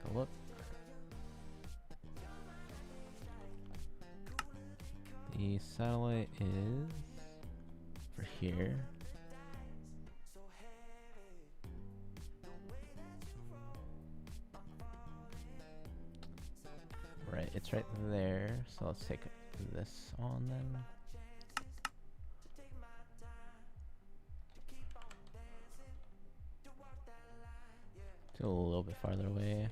a look. The satellite is for here. Right, it's right there. So let's take this on then. Do a little bit farther away.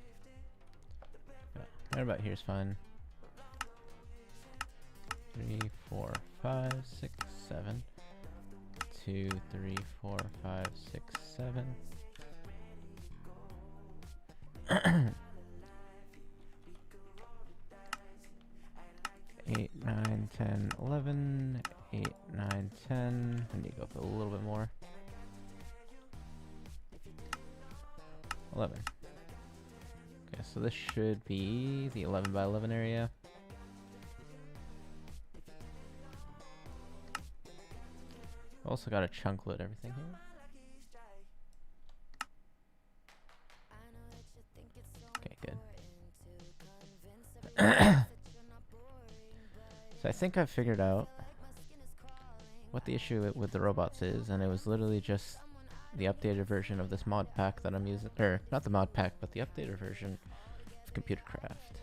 Yeah, right about here is fine. 3, 4, 5, 6, 7. 2, 3, 4, 5, 6, 7. 8, 9, 10, 11. 8, 9, 10. I need to go up a little bit more. 11. Okay, so this should be the 11 by 11 area. Also got to chunk load everything here. Okay, good. So I think I've figured out what the issue with the robots is, and it was literally just the updated version of this mod pack that I'm using, or not the mod pack, but the updated version of Computer Craft.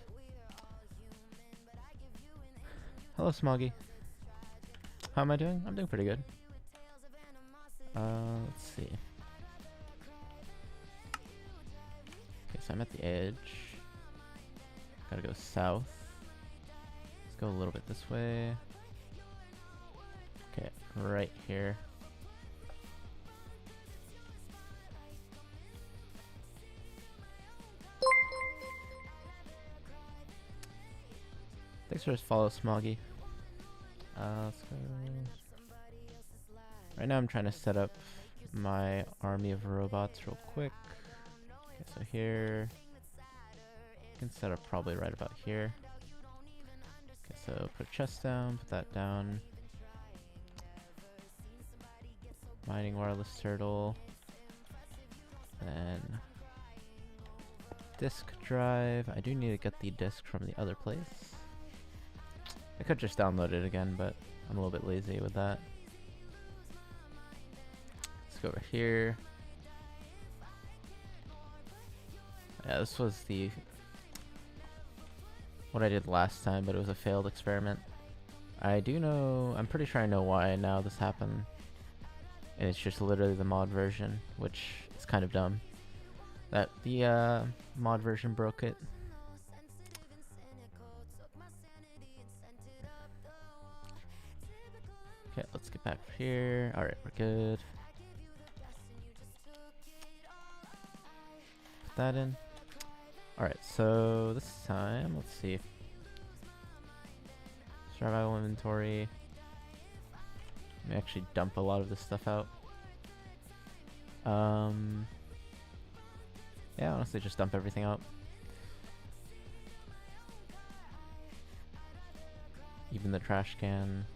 Hello, Smoggy. How am I doing? I'm doing pretty good. Let's see. Okay, so I'm at the edge. Gotta go south. Let's go a little bit this way. Okay, right here. Thanks for his follow, Smoggy. Let's go. Right now I'm trying to set up my army of robots real quick. Okay, so here. I can set up probably right about here. Okay, so put a chest down, put that down. Mining wireless turtle. Then disk drive. I do need to get the disk from the other place. I could just download it again, but I'm a little bit lazy with that. Let's go over here. Yeah, this was what I did last time, but it was a failed experiment. I do know, I'm pretty sure I know why now this happened. And it's just literally the mod version, which is kind of dumb. That the mod version broke it. Okay, let's get back here. Alright, we're good. Put that in. Alright, so this time, let's see. Survival inventory. Let me actually dump a lot of this stuff out. Yeah, honestly, just dump everything out. Even the trash can.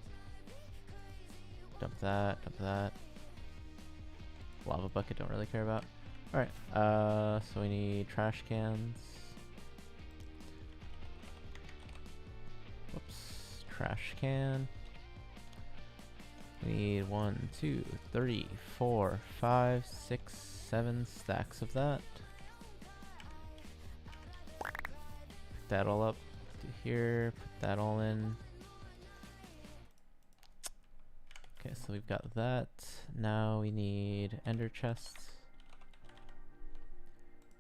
Dump that, dump that. Lava bucket, don't really care about. Alright, so we need trash cans. Whoops, trash can. We need 1, 2, 3, 4, 5, 6, 7 stacks of that. Pick that all up to here, put that all in. Okay, so we've got that. Now we need ender chests.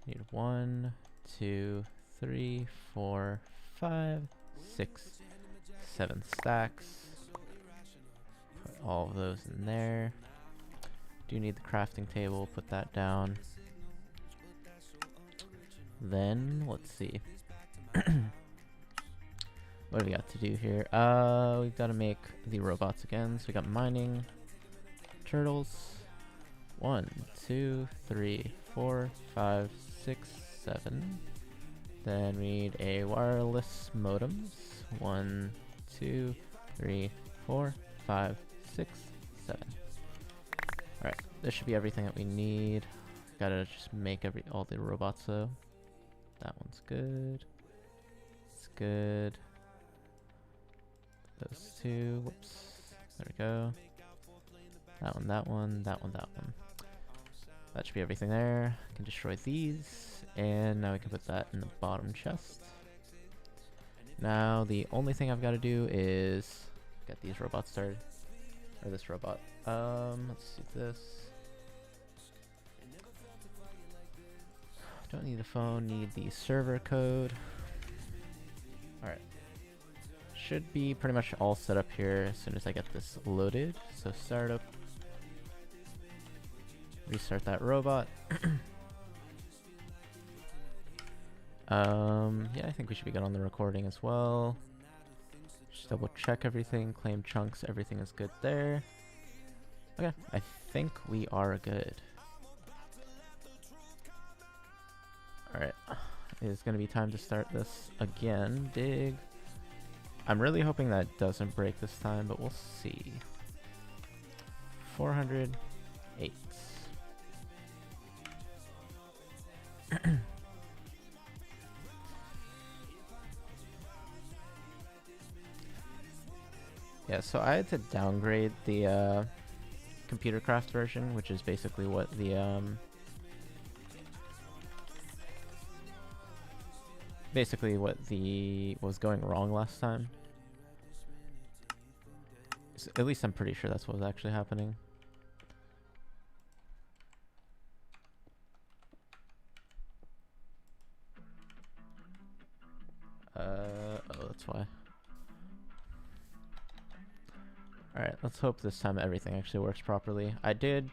Need 1, 2, 3, 4, 5, 6, 7 stacks. Put all of those in there. Do need the crafting table, put that down. Then, let's see. What do we got to do here? We've got to make the robots again. So we got mining, turtles. 1, 2, 3, 4, 5, 6, 7. Then we need a wireless modems. 1, 2, 3, 4, 5, 6, 7. Alright, this should be everything that we need. Gotta just make all the robots though. That one's good. It's good. Those two. Whoops. There we go. That one, that one, that one, that one. That should be everything there. I can destroy these. And now we can put that in the bottom chest. Now the only thing I've got to do is get these robots started. Or this robot. Let's see this. Don't need a phone, need the server code. Alright. Should be pretty much all set up here as soon as I get this loaded. So startup. Restart that robot. Yeah, I think we should be good on the recording as well. Just double check everything, claim chunks, everything is good there. Okay, I think we are good. Alright, it's gonna be time to start this again. Dig. I'm really hoping that doesn't break this time, but we'll see. 408. Yeah, so I had to downgrade the computer craft version, which is basically what the was going wrong last time. So at least I'm pretty sure that's what was actually happening. Oh, that's why. Alright, let's hope this time everything actually works properly. I did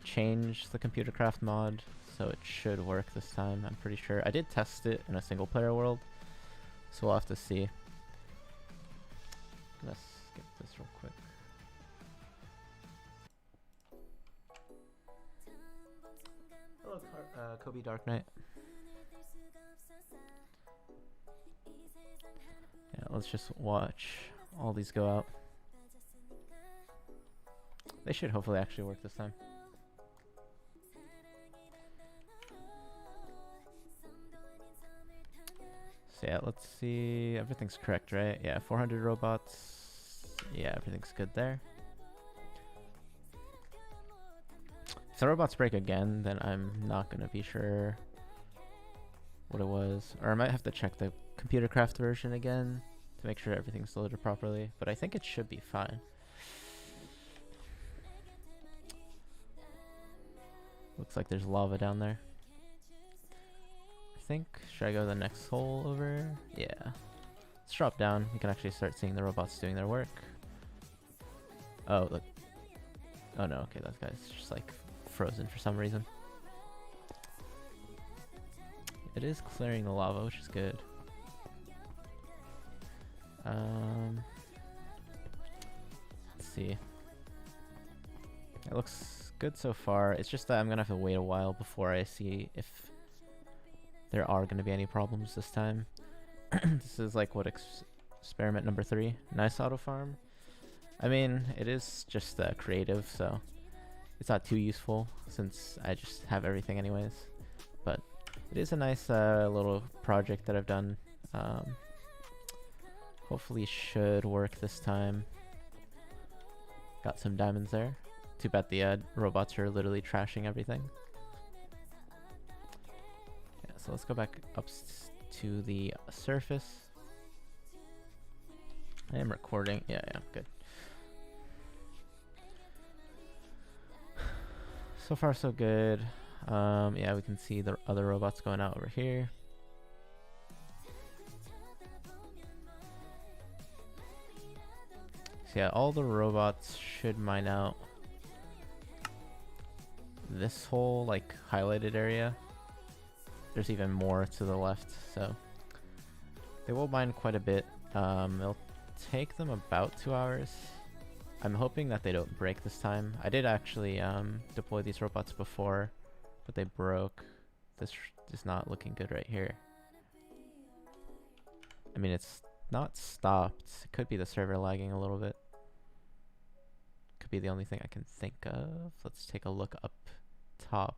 change the computer craft mod, so it should work this time, I'm pretty sure. I did test it in a single player world, so we'll have to see. Let's skip this real quick. Hello, Kobe Dark Knight. Yeah, let's just watch all these go out. They should hopefully actually work this time. So yeah, let's see. Everything's correct, right? Yeah, 400 robots. Yeah, everything's good there. If the robots break again, then I'm not going to be sure what it was. Or I might have to check the computer craft version again to make sure everything's loaded properly. But I think it should be fine. Looks like there's lava down there. I think, should I go to the next hole over? Yeah. Let's drop down. We can actually start seeing the robots doing their work. Oh, look. Oh no, okay, that guy's just like frozen for some reason. It is clearing the lava, which is good. Let's see. It looks good so far. It's just that I'm gonna have to wait a while before I see if there are gonna be any problems this time. This is like what experiment number 3. Nice auto farm. I mean, it is just creative, so it's not too useful since I just have everything anyways. But it is a nice little project that I've done. Hopefully should work this time. Got some diamonds there. Too bad the robots are literally trashing everything. Yeah, so let's go back up to the surface. I am recording. Yeah, good. So far so good. Yeah, we can see the other robots going out over here. So yeah, all the robots should mine out this whole like highlighted area. There's even more to the left, so they will mine quite a bit. It'll take them about 2 hours. I'm hoping that they don't break this time. I did actually deploy these robots before, but they broke. This is not looking good right here. I mean, it's not stopped. It could be the server lagging a little bit. Could be the only thing I can think of. Let's take a look up top.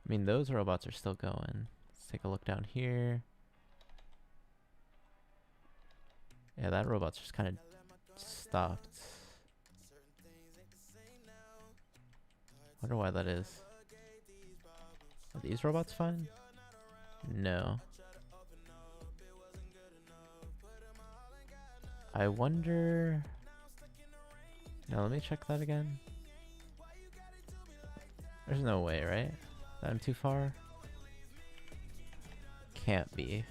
I mean, those robots are still going. Let's take a look down here. Yeah, that robot's just kind of stopped. Wonder why that is. Are these robots fine? No. I wonder... Now let me check that again. There's no way, right? That I'm too far? Can't be.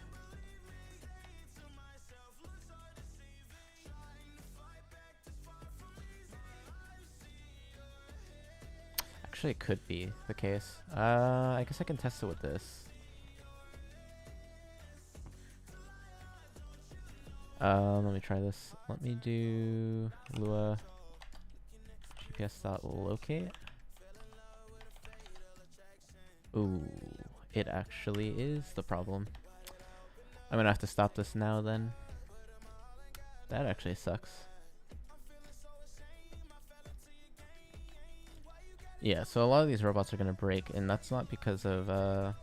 Actually, it could be the case. I guess I can test it with this. Let me try this. Let me do Lua GPS.locate. Ooh, it actually is the problem. I'm gonna have to stop this now then. That actually sucks. Yeah, so a lot of these robots are gonna break, and that's not because of the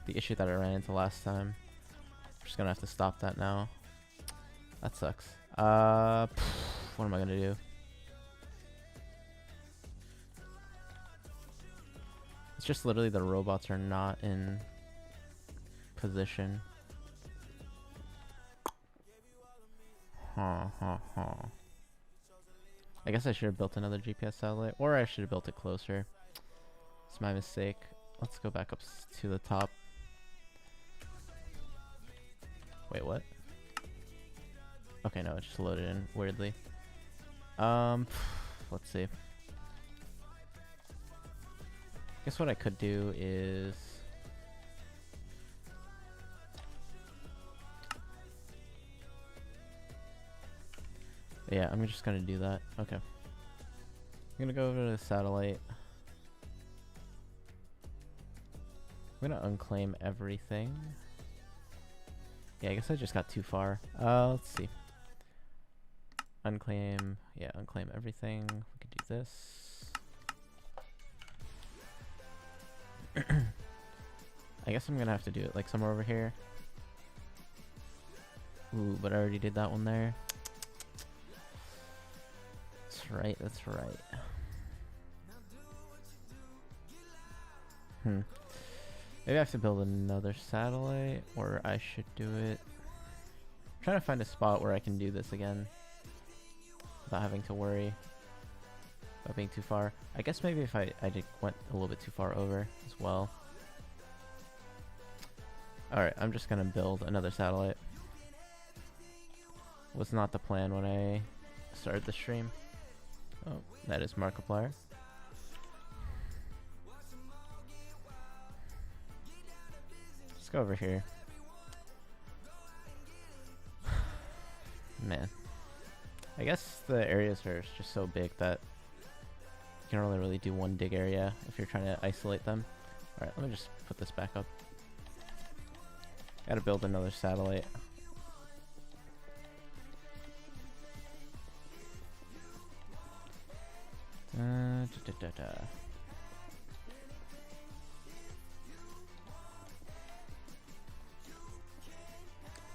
issue that I ran into last time. I'm just gonna have to stop that now. That sucks. What am I gonna do? It's just literally the robots are not in position. I guess I should have built another GPS satellite, or I should have built it closer. It's my mistake. Let's go back up to the top. Wait, what? Okay, no, it just loaded in weirdly. Let's see. Guess what I could do is... Yeah, I'm just gonna do that. Okay. I'm gonna go over to the satellite. I'm gonna unclaim everything. Yeah, I guess I just got too far. Let's see. Unclaim, yeah, unclaim everything. We could do this. I guess I'm gonna have to do it like somewhere over here. Ooh, but I already did that one there. That's right, that's right. Maybe I have to build another satellite, or I should do it. I'm trying to find a spot where I can do this again without having to worry about being too far. I guess maybe if I went a little bit too far over as well. Alright, I'm just gonna build another satellite. Was not the plan when I started the stream. Oh, that is Markiplier. Let's go over here. Man. I guess the areas are just so big that you can only really do one dig area if you're trying to isolate them. Alright, let me just put this back up. Gotta build another satellite.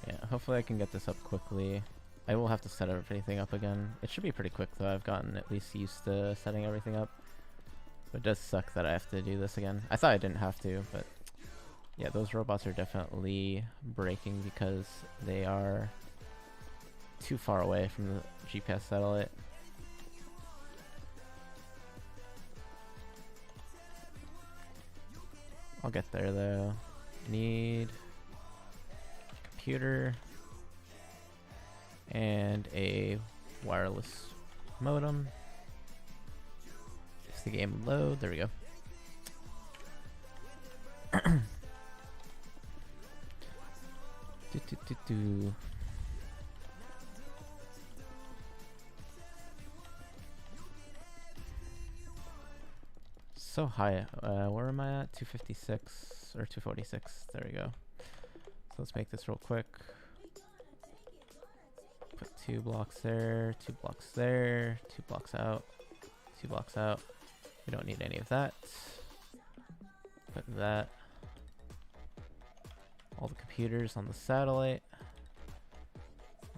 Yeah, hopefully I can get this up quickly. I will have to set everything up again. It should be pretty quick though. I've gotten at least used to setting everything up. But it does suck that I have to do this again. I thought I didn't have to, but yeah, those robots are definitely breaking because they are too far away from the GPS satellite. I'll get there though. Need a computer and a wireless modem. If the game will load, there we go. So high. Where am I at? 256 or 246. There we go. So let's make this real quick. Put 2 blocks there, 2 blocks there, 2 blocks out, 2 blocks out. We don't need any of that. Put that. All the computers on the satellite.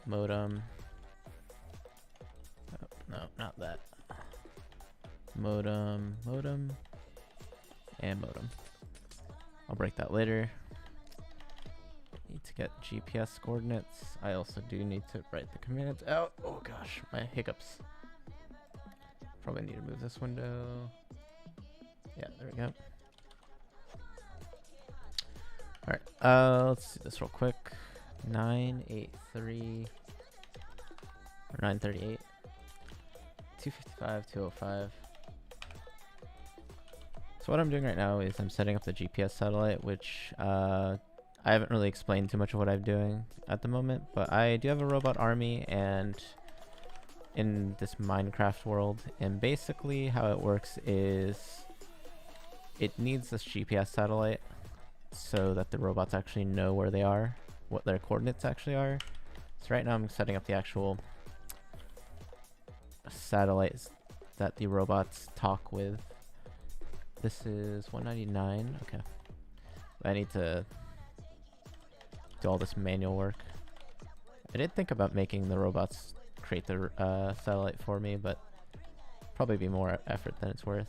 Modem. Oh, no, not that. Modem, modem, and modem. I'll break that later. Need to get GPS coordinates. I also do need to write the commands out. Oh gosh, my hiccups. Probably need to move this window. Yeah, there we go. Alright, let's do this real quick. 983 or 938. 255, 205. So what I'm doing right now is I'm setting up the GPS satellite, which I haven't really explained too much of what I'm doing at the moment, but I do have a robot army and in this Minecraft world, and basically how it works is it needs this GPS satellite so that the robots actually know where they are, what their coordinates actually are. So right now I'm setting up the actual satellites that the robots talk with. This is 199. Okay. I need to do all this manual work. I did think about making the robots create the satellite for me, but probably be more effort than it's worth.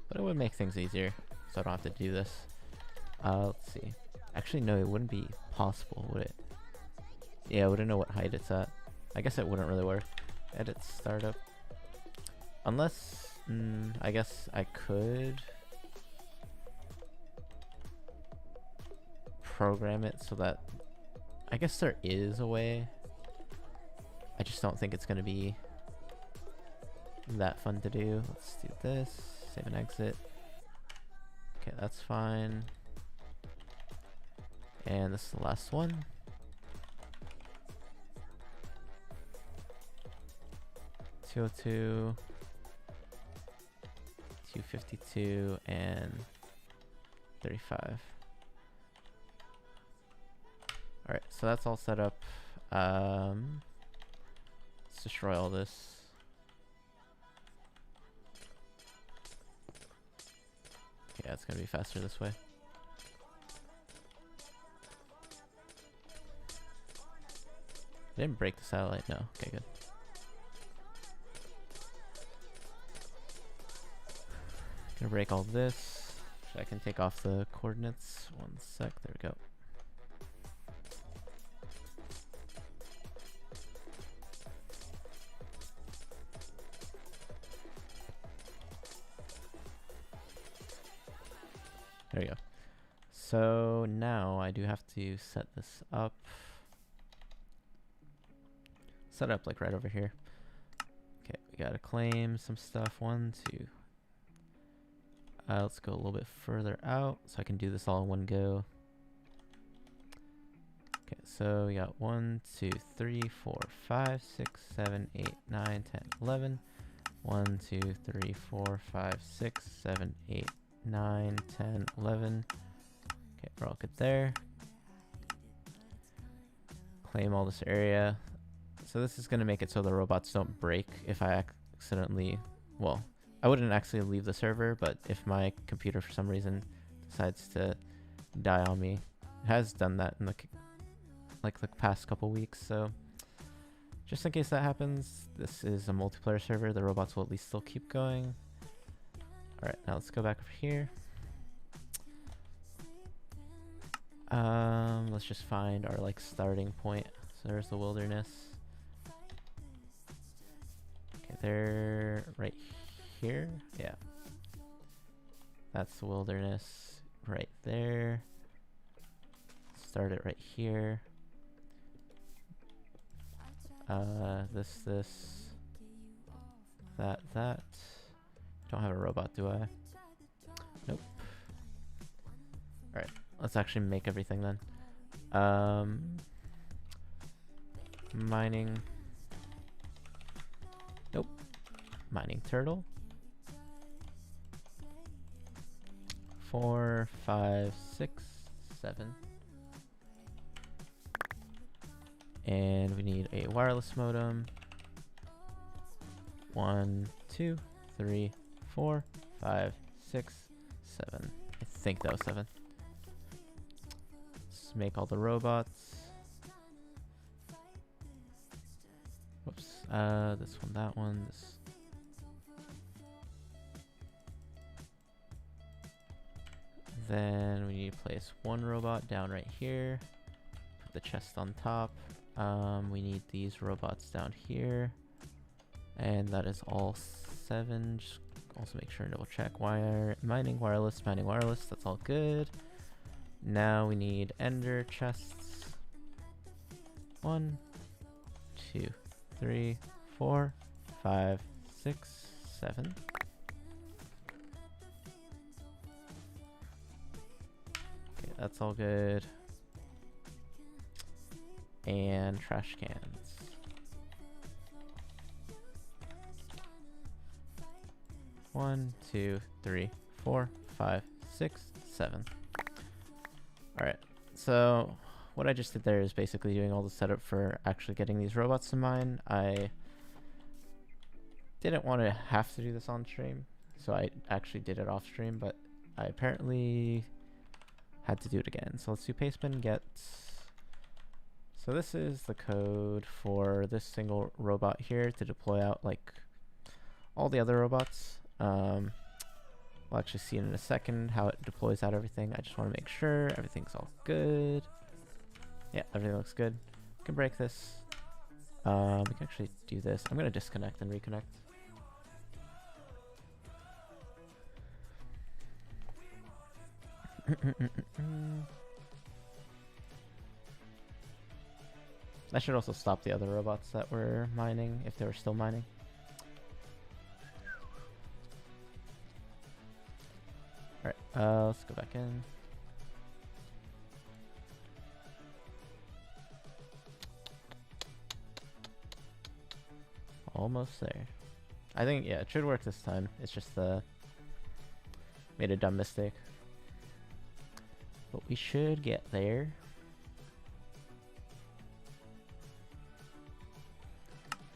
But it would make things easier, so I don't have to do this. Let's see. Actually, no, it wouldn't be possible, would it? Yeah, I wouldn't know what height it's at. I guess it wouldn't really work. Edit startup. Unless, I guess I could program it so that, I guess there is a way. I just don't think it's going to be that fun to do. Let's do this. Save and exit. Okay, that's fine. And this is the last one. 202, 252, and 35. Alright, so that's all set up. Let's destroy all this. Yeah, it's gonna be faster this way. I didn't break the satellite, no. Okay, good. Gonna break all this so I can take off the coordinates. One sec, there we go. There we go. So now I do have to set this up. Set up like right over here. Okay, we gotta claim some stuff. 1, 2. Let's go a little bit further out so I can do this all in one go. Okay, so we got 1, 2, 3, 4, 5, 6, 7, 8, 9, 10, 11. 1, 2, 3, 4, 5, 6, 7, 8, 9, 10, 11. Okay, we're all good there. Claim all this area. So this is going to make it so the robots don't break if I accidentally, well, I wouldn't actually leave the server, but if my computer for some reason decides to die on me, it has done that in the past couple weeks. So just in case that happens, this is a multiplayer server. The robots will at least still keep going. All right, now let's go back over here. Let's just find our starting point. So there's the wilderness. Okay, they're right here. Yeah, that's the wilderness right there. Start it right here. This, that. Don't have a robot, do I? Nope. Alright, let's actually make everything then. Mining. Nope. Mining turtle. 4, 5, 6, 7. And we need a wireless modem. 1, 2, 3, 4, 5, 6, 7. I think that was 7. Let's make all the robots. Whoops. This one, that one, this. Then we need to place one robot down right here. Put the chest on top. We need these robots down here. And that is all 7. Just also make sure and double check. Mining wireless, that's all good. Now we need ender chests. 1, 2, 3, 4, 5, 6, 7. Okay, that's all good. And trash cans. One, 2, 3, 4, 5, 6, 7. Alright, so what I just did there is basically doing all the setup for actually getting these robots to mine. I didn't want to have to do this on stream, so I actually did it off stream, but I apparently had to do it again. So let's do pastebin get. So this is the code for this single robot here to deploy out like all the other robots. We'll actually see in a second how it deploys out everything. I just want to make sure everything's all good. Yeah, everything looks good. We can break this. We can actually do this. I'm going to disconnect and reconnect. That should also stop the other robots that were mining, if they were still mining. Alright, let's go back in. Almost there. I think, yeah, it should work this time. It's just made a dumb mistake. But we should get there.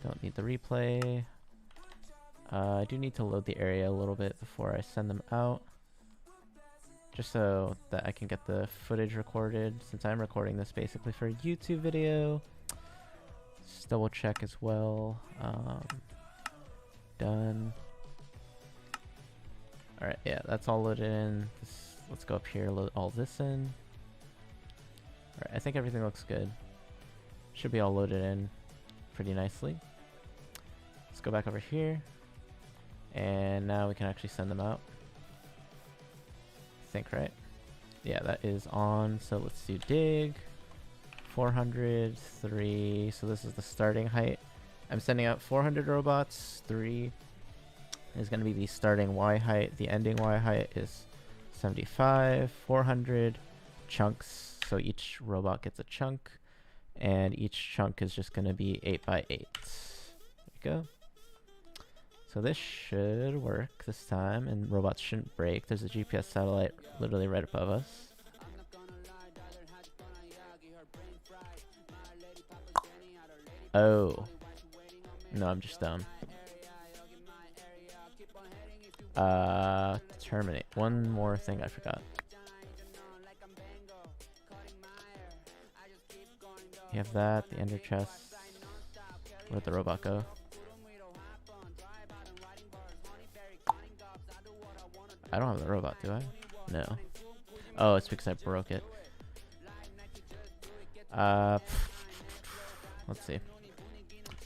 Don't need the replay. I do need to load the area a little bit before I send them out. Just so that I can get the footage recorded, since I'm recording this basically for a YouTube video. Just double check as well. Done. Alright, yeah, that's all loaded in. Let's go up here, load all this in. Alright, I think everything looks good. Should be all loaded in pretty nicely. Let's go back over here. And now we can actually send them out. I think, right? Yeah, that is on. So let's do dig. 400, 3. So this is the starting height. I'm sending out 400 robots. 3 is going to be the starting Y height. The ending Y height is 75. 400 chunks. So each robot gets a chunk. And each chunk is just going to be 8 by 8. There we go. So this should work this time, and robots shouldn't break. There's a GPS satellite literally right above us. Oh. No, I'm just dumb. Terminate. One more thing I forgot. You have that, the ender chest. Where'd the robot go? I don't have the robot, do I? No. Oh, it's because I broke it. Let's see.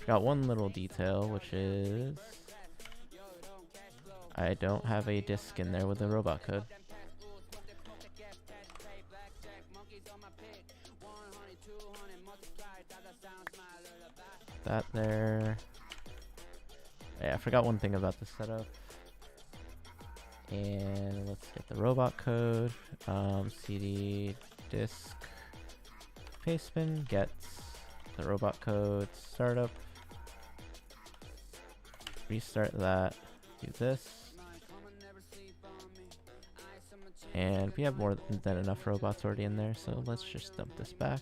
Got one little detail, which is I don't have a disk in there with the robot code. That there. Yeah, I forgot one thing about the setup. And let's get the robot code. CD disk pastebin gets the robot code startup. Restart that. Do this. And we have more than enough robots already in there, so let's just dump this back.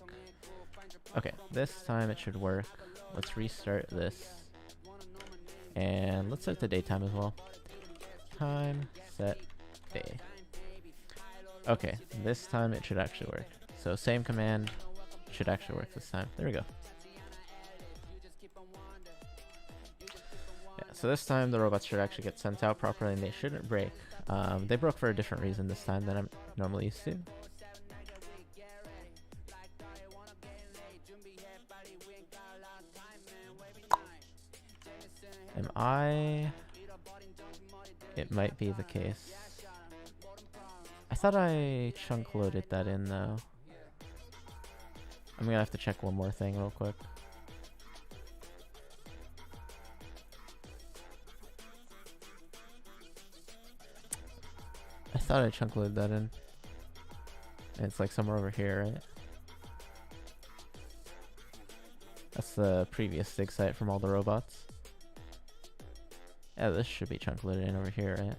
Okay, this time it should work. Let's restart this. And let's set the daytime as well. time, set, day. Okay, this time it should actually work. So same command should actually work this time. There we go. Yeah, so this time the robots should actually get sent out properly and they shouldn't break. They broke for a different reason this time than I'm normally used to. Am I? It might be the case. I thought I chunk loaded that in though. I'm gonna have to check one more thing real quick. I thought I chunk loaded that in. And it's like somewhere over here, right? That's the previous dig site from all the robots. Yeah, this should be chunk loaded in over here, right?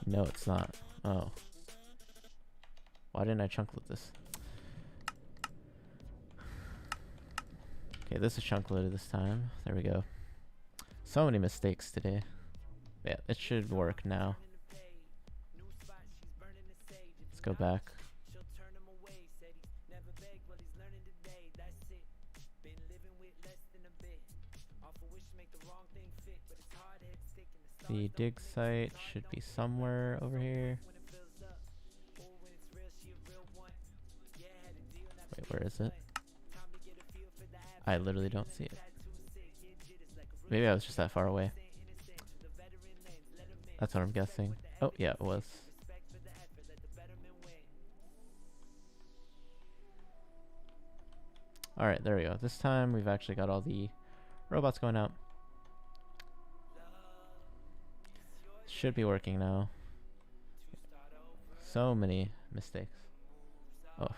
No, it's not. Oh. Why didn't I chunk load this? Okay, this is chunk loaded this time. There we go. So many mistakes today. Yeah, it should work now. Let's go back. The dig site should be somewhere over here. Wait, where is it? I literally don't see it. Maybe I was just that far away. That's what I'm guessing. Oh, yeah, it was. Alright, there we go. This time we've actually got all the robots going out. Should be working now. So many mistakes. Oh.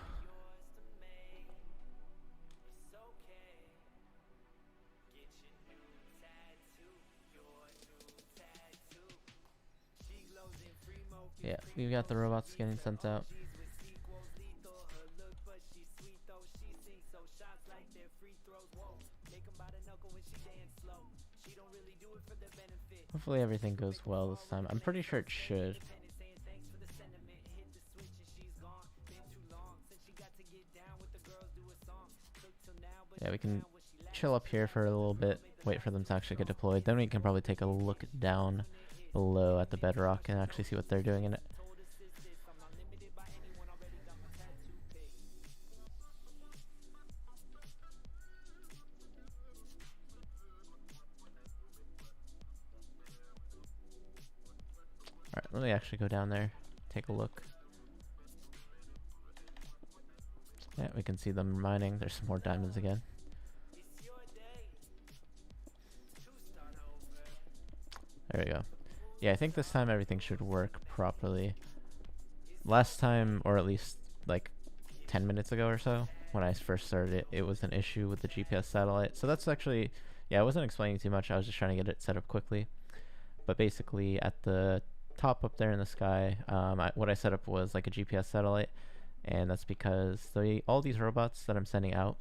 Yeah, we've got the robots getting sent out. Hopefully everything goes well this time. I'm pretty sure it should. Yeah, we can chill up here for a little bit, wait for them to actually get deployed. Then we can probably take a look down below at the bedrock and actually see what they're doing in it. Alright, let me actually go down there, take a look. Yeah, we can see them mining. There's some more diamonds again. There we go. Yeah, I think this time everything should work properly. Last time, or at least like 10 minutes ago or so, when I first started it, it was an issue with the GPS satellite. So that's actually, yeah, I wasn't explaining too much. I was just trying to get it set up quickly. But basically at the top up there in the sky, what I set up was like a GPS satellite. And that's because all these robots that I'm sending out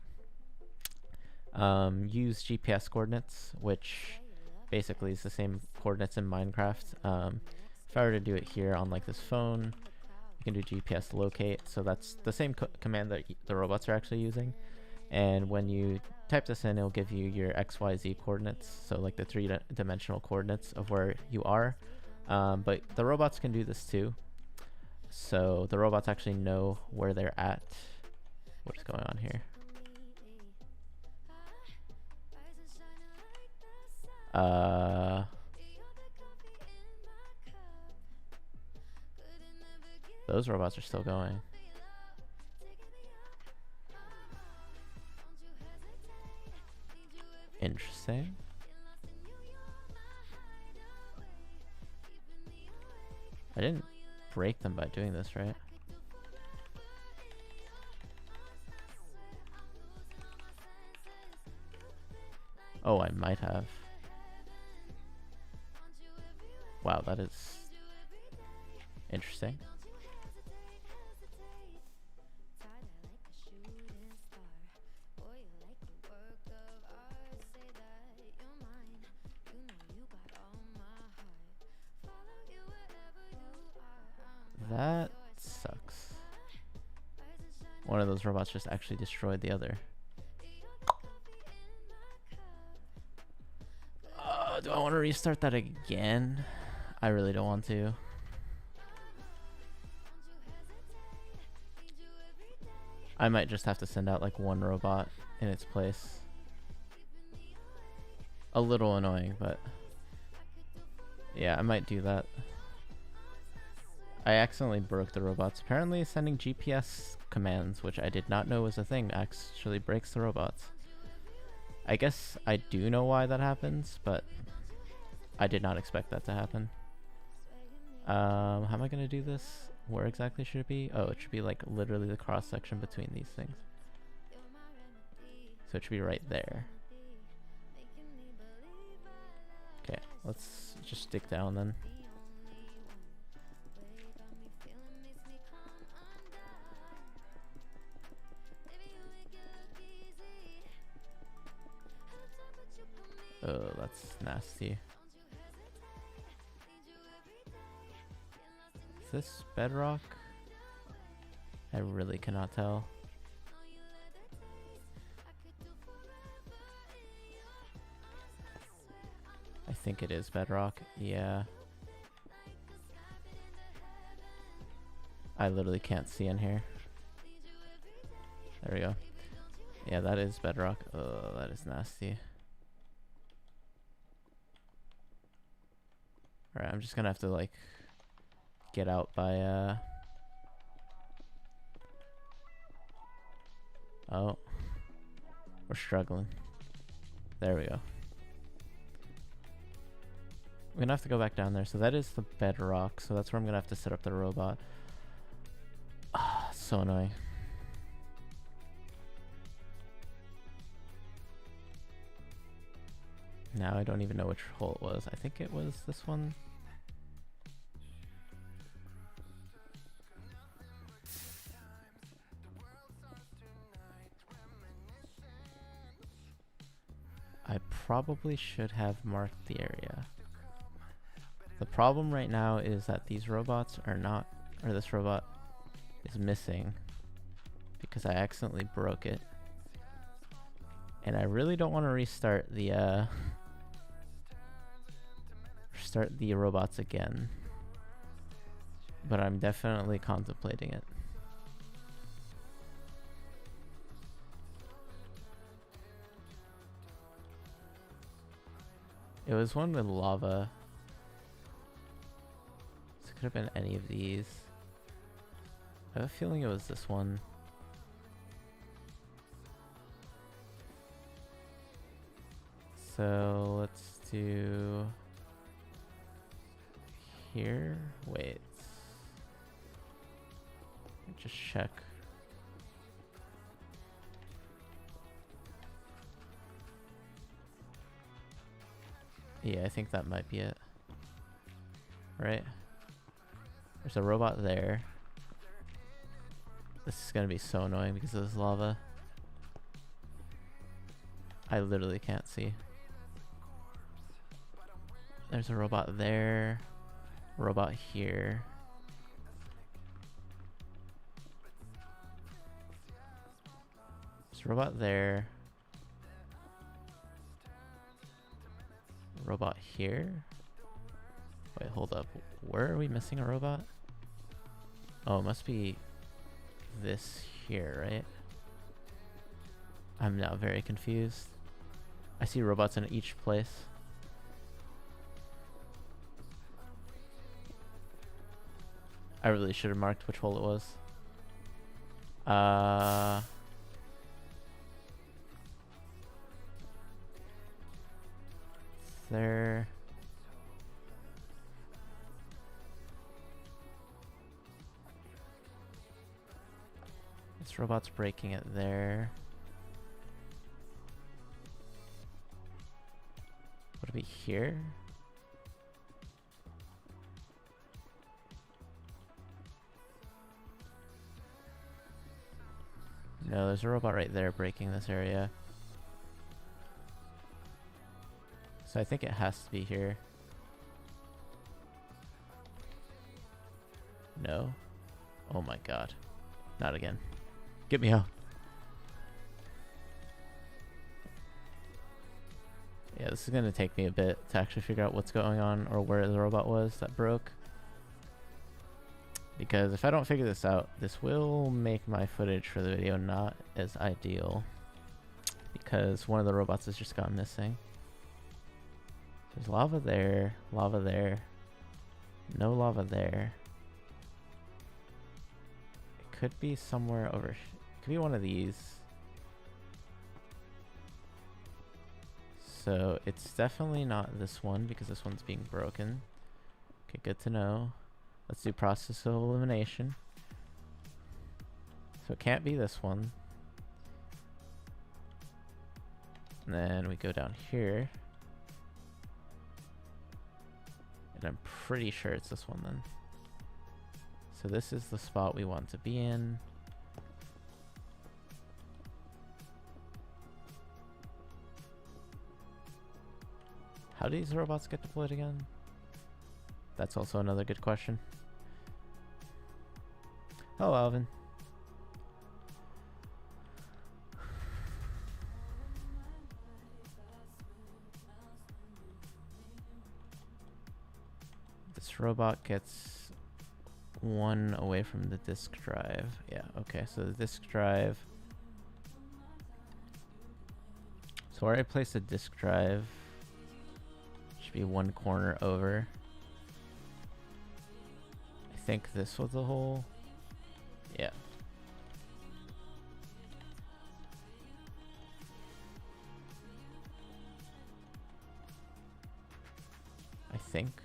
use GPS coordinates, which basically is the same coordinates in Minecraft. If I were to do it here on like this phone, you can do GPS locate. So that's the same command that the robots are actually using. And when you type this in, it'll give you your XYZ coordinates. So like the three-dimensional coordinates of where you are. But the robots can do this too. So the robots actually know where they're at. What's going on here? Those robots are still going. Interesting. I didn't break them by doing this, right? Oh, I might have. Wow, that is interesting. That sucks. One of those robots just actually destroyed the other. Do I want to restart that again? I really don't want to. I might just have to send out like one robot in its place. A little annoying, but yeah, I might do that. I accidentally broke the robots. Apparently sending GPS commands, which I did not know was a thing, actually breaks the robots. I guess I do know why that happens, but I did not expect that to happen. How am I gonna do this? Where exactly should it be? Oh, it should be like literally the cross section between these things. So it should be right there. Okay, let's just dig down then. Oh, that's nasty. Is this bedrock? I really cannot tell. I think it is bedrock. Yeah. I literally can't see in here. There we go. Yeah, that is bedrock. Oh, that is nasty. Alright, I'm just gonna have to like get out by oh, we're struggling. There we go. I'm gonna have to go back down there. So that is the bedrock. So that's where I'm gonna have to set up the robot. Ah, so annoying. Now I don't even know which hole it was. I think it was this one. I probably should have marked the area. The problem right now is that these robots are not, or this robot is missing because I accidentally broke it. And I really don't want to restart the robots again. But I'm definitely contemplating it. It was one with lava. This could have been any of these. I have a feeling it was this one. So let's do here. Wait. Just check. Yeah, I think that might be it. Right? There's a robot there. This is gonna be so annoying because of this lava. I literally can't see. There's a robot there. Robot here. There's a robot there. Robot here. Wait, hold up. Where are we missing a robot? Oh, it must be this here, right? I'm now very confused. I see robots in each place. I really should have marked which hole it was. There. This robot's breaking it there. Would it be here? No, there's a robot right there breaking this area. So I think it has to be here. No. Oh my god. Not again. Get me out. Yeah, this is gonna take me a bit to actually figure out what's going on or where the robot was that broke. Because if I don't figure this out, this will make my footage for the video not as ideal. Because one of the robots has just gone missing. There's lava there, no lava there. It could be somewhere over, it could be one of these. So it's definitely not this one because this one's being broken. Okay, good to know. Let's do process of elimination. So it can't be this one. And then we go down here. And I'm pretty sure it's this one then. So this is the spot we want to be in. How do these robots get deployed again? That's also another good question. Oh, Alvin. This robot gets one away from the disk drive. Yeah, okay, so the disk drive. So where I place the disk drive should be one corner over. I think this was the hole. Yeah. I think.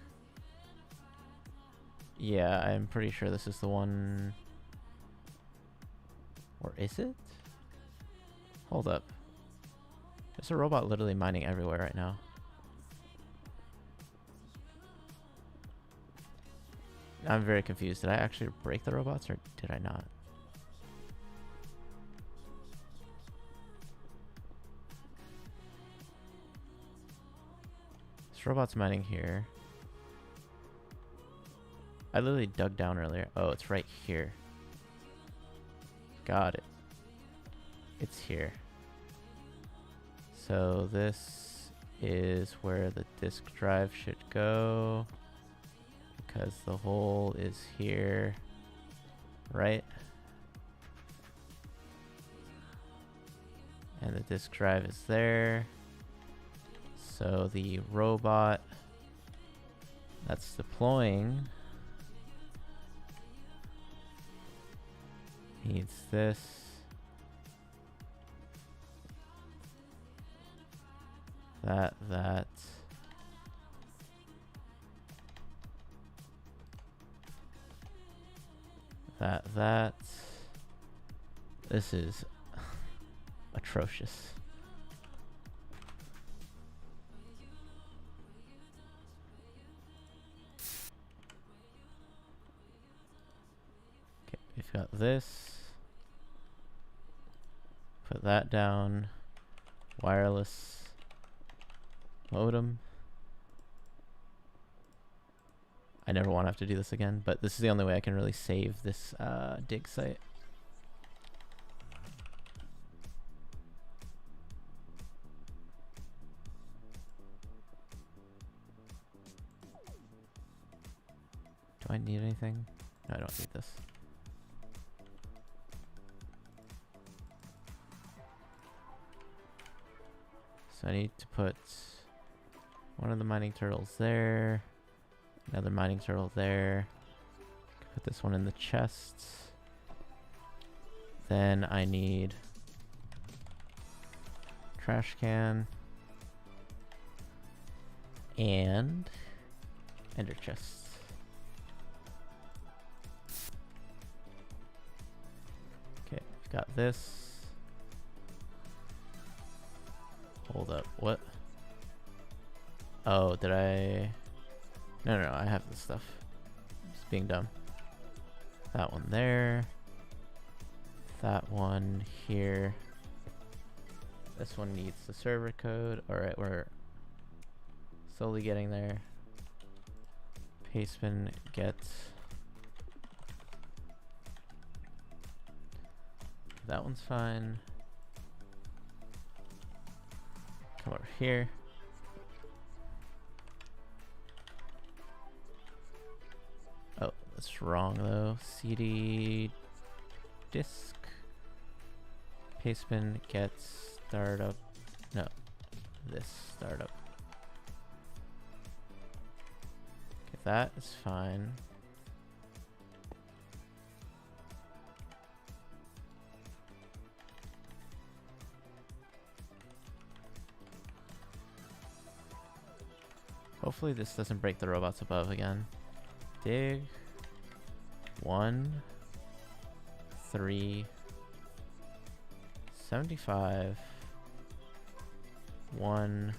Yeah, I'm pretty sure this is the one. Or is it? Hold up. There's a robot literally mining everywhere right now. I'm very confused. Did I actually break the robots or did I not? This robot's mining here. I literally dug down earlier. Oh, it's right here. Got it. It's here. So this is where the disk drive should go. Because the hole is here, right? And the disk drive is there. So the robot that's deploying needs this. That. That. This is atrocious. Okay, we've got this. Put that down. Wireless modem. I never want to have to do this again, but this is the only way I can really save this dig site. Do I need anything? No, I don't need this. So I need to put one of the mining turtles there. Another mining turtle there. Put this one in the chest. Then I need trash can and ender chests. Okay, I've got this. Hold up, what? Oh, did I? No, I have this stuff. Just being dumb. That one there. That one here. This one needs the server code. Alright, we're slowly getting there. Pasteman gets That one's fine. Come over here. Oh, that's wrong though. CD disk. Pastebin gets startup. No, this startup. Okay, that is fine. Hopefully this doesn't break the robots above again. Dig. 1, 3, 75, 1,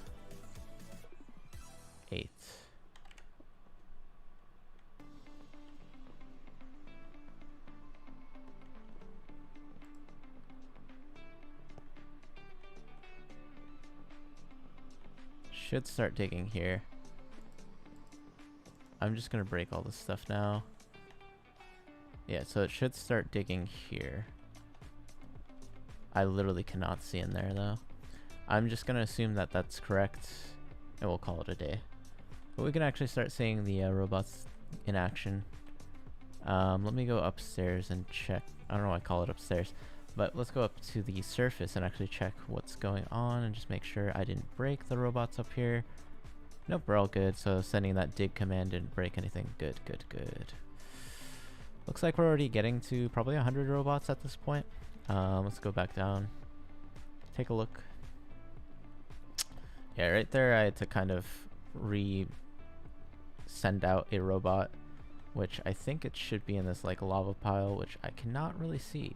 8. Should start digging here. I'm just gonna break all this stuff now. Yeah, so it should start digging here. I literally cannot see in there though. I'm just gonna assume that that's correct and we'll call it a day. But we can actually start seeing the robots in action. Let me go upstairs and check. I don't know why I call it upstairs, but let's go up to the surface and actually check what's going on and just make sure I didn't break the robots up here. Nope, we're all good. So sending that dig command didn't break anything. Good, good, good. Looks like we're already getting to probably 100 robots at this point. Let's go back down. Take a look. Yeah, right there I had to kind of send out a robot, which I think it should be in this like lava pile, which I cannot really see.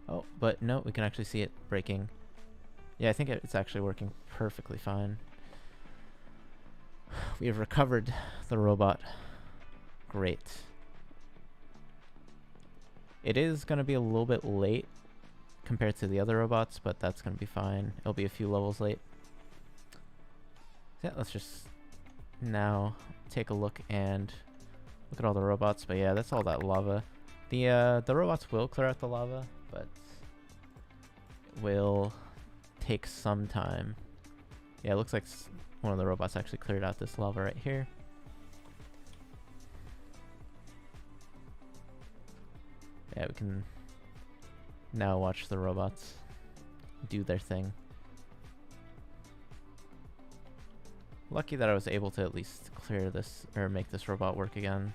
Oh, but no, we can actually see it breaking. Yeah, I think it's actually working perfectly fine. We have recovered the robot. Great. It is going to be a little bit late compared to the other robots, but that's going to be fine. It'll be a few levels late. Yeah, let's just now take a look and look at all the robots. But yeah, that's all that lava. The robots will clear out the lava, but it will take some time. Yeah, it looks like one of the robots actually cleared out this lava right here. Yeah, we can now watch the robots do their thing. Lucky that I was able to at least clear this or make this robot work again.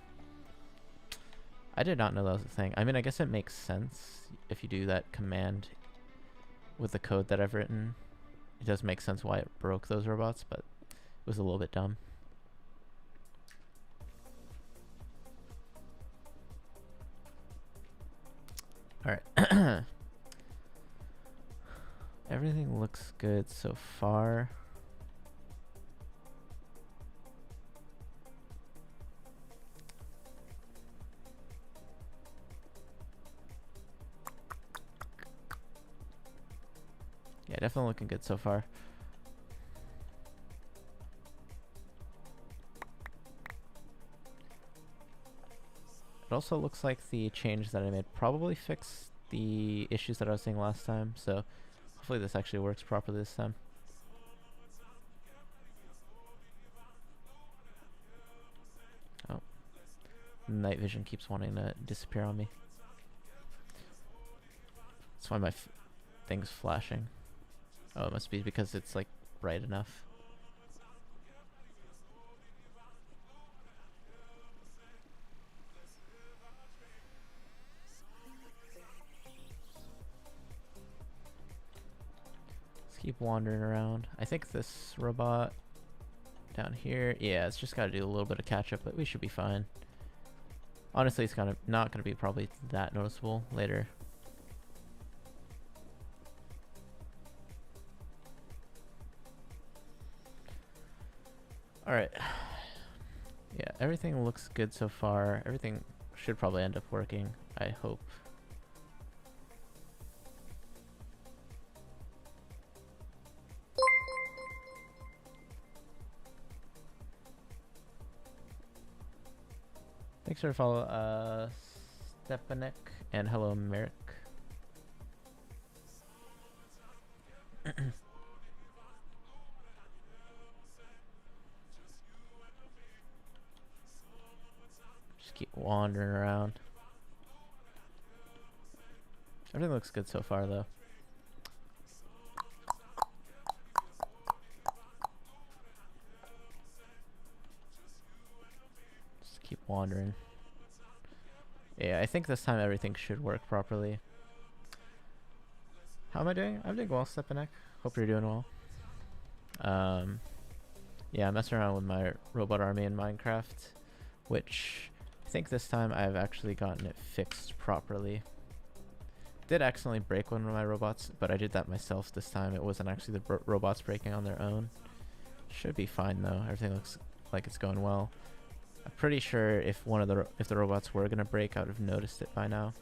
I did not know that was a thing. I mean, I guess it makes sense if you do that command with the code that I've written. It does make sense why it broke those robots, but it was a little bit dumb. Alright. Everything looks good so far. Yeah, definitely looking good so far. It also looks like the change that I made probably fixed the issues that I was seeing last time, so hopefully this actually works properly this time. Oh. Night vision keeps wanting to disappear on me. That's why my thing's flashing. Oh, it must be because it's like bright enough. Let's keep wandering around. I think this robot down here, yeah, it's just got to do a little bit of catch up, but we should be fine. Honestly, it's kind of not going to be probably that noticeable later. Alright. Yeah, everything looks good so far. Everything should probably end up working, I hope. Thanks for follow, Stepanek, and hello, Merrick. keep wandering around. Everything looks good so far, though. Just keep wandering. Yeah, I think this time everything should work properly. How am I doing? I'm doing well, Stepanek. Hope you're doing well. Yeah, I'm messing around with my robot army in Minecraft, which I think this time I've actually gotten it fixed properly. Did accidentally break one of my robots, but I did that myself this time. It wasn't actually the robots breaking on their own. Should be fine though. Everything looks like it's going well. I'm pretty sure if the robots were gonna break, I would have noticed it by now,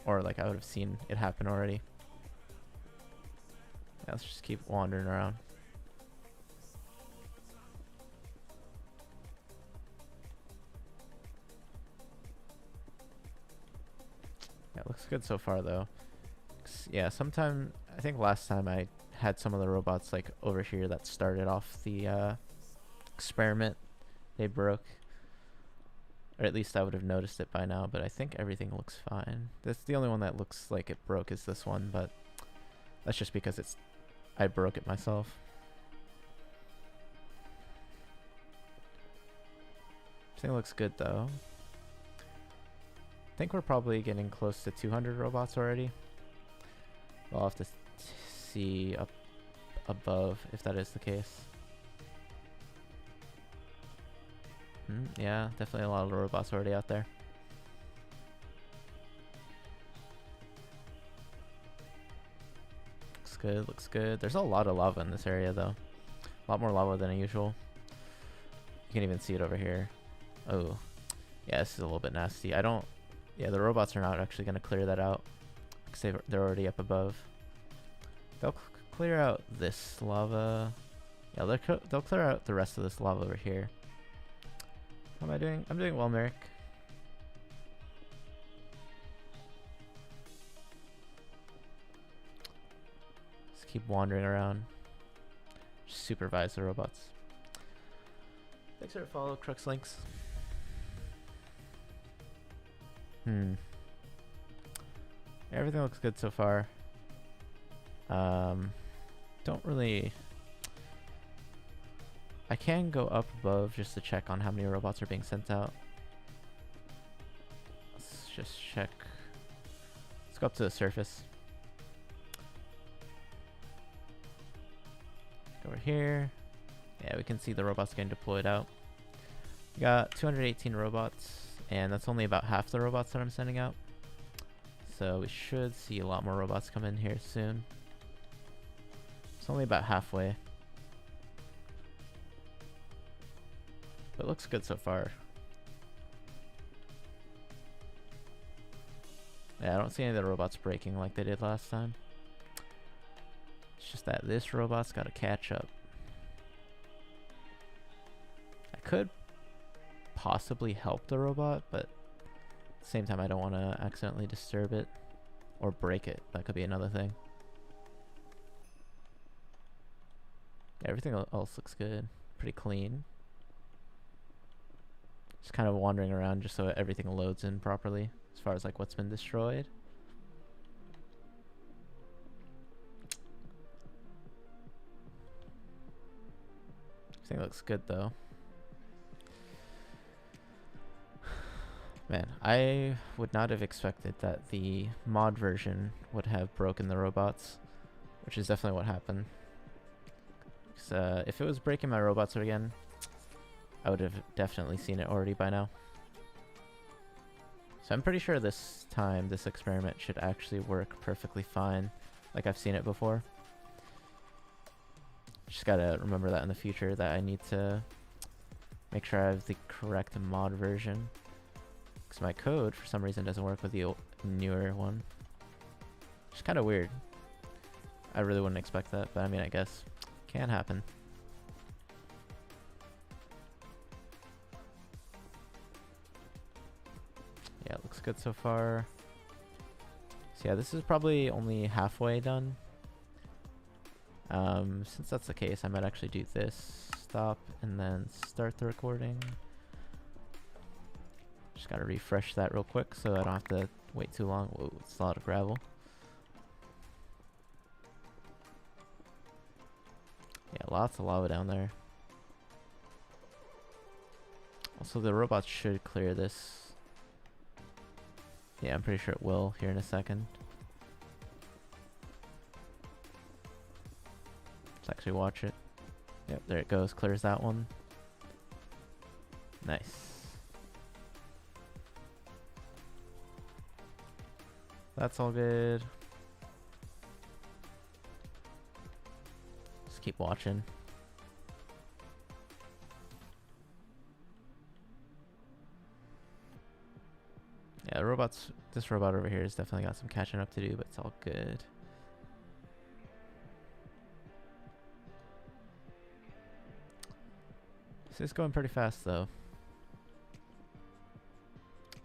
or like I would have seen it happen already. Yeah, let's just keep wandering around. Yeah, it looks good so far though. Yeah, I think last time I had some of the robots like over here that started off the experiment. They broke. Or at least I would have noticed it by now, but I think everything looks fine. The only one that looks like it broke is this one, but that's just because I broke it myself. Everything looks good though. I think we're probably getting close to 200 robots already. We'll have to see up above if that is the case. Yeah, definitely a lot of robots already out there. Looks good, looks good. There's a lot of lava in this area though. A lot more lava than usual. You can even see it over here. Oh, yeah, this is a little bit nasty. Yeah, the robots are not actually going to clear that out because they're already up above. They'll clear out this lava. Yeah, they'll clear out the rest of this lava over here. How am I doing? I'm doing well, Merrick. Just keep wandering around. Just supervise the robots. Thanks for the follow, Crux Links. Everything looks good so far. Don't really... I can go up above just to check on how many robots are being sent out. Let's just check. Let's go up to the surface. Go over here. Yeah, we can see the robots getting deployed out. We got 218 robots, and that's only about half the robots that I'm sending out. So we should see a lot more robots come in here soon. It's only about halfway. But it looks good so far. Yeah, I don't see any of the robots breaking like they did last time. It's just that this robot's got to catch up. I could possibly help the robot, but at the same time I don't want to accidentally disturb it or break it. That could be another thing. Yeah, everything else looks good. Pretty clean. Just kind of wandering around just so everything loads in properly as far as like what's been destroyed. Everything looks good though. Man, I would not have expected that the mod version would have broken the robots, which is definitely what happened. 'Cause, if it was breaking my robots again, I would have definitely seen it already by now. So I'm pretty sure this time this experiment should actually work perfectly fine, like I've seen it before. Just gotta remember that in the future, that I need to make sure I have the correct mod version. Because my code, for some reason, doesn't work with the newer one. Which is kind of weird. I really wouldn't expect that, but I mean, I guess can happen. Yeah, it looks good so far. So yeah, this is probably only halfway done. Since that's the case, I might actually do this. Stop and then start the recording. Just gotta refresh that real quick so I don't have to wait too long. Whoa, it's a lot of gravel. Yeah, lots of lava down there. Also, the robots should clear this. Yeah, I'm pretty sure it will here in a second. Let's actually watch it. Yep, there it goes. Clears that one. Nice. That's all good. Just keep watching. Yeah, the robots. This robot over here has definitely got some catching up to do, but it's all good. This is going pretty fast though.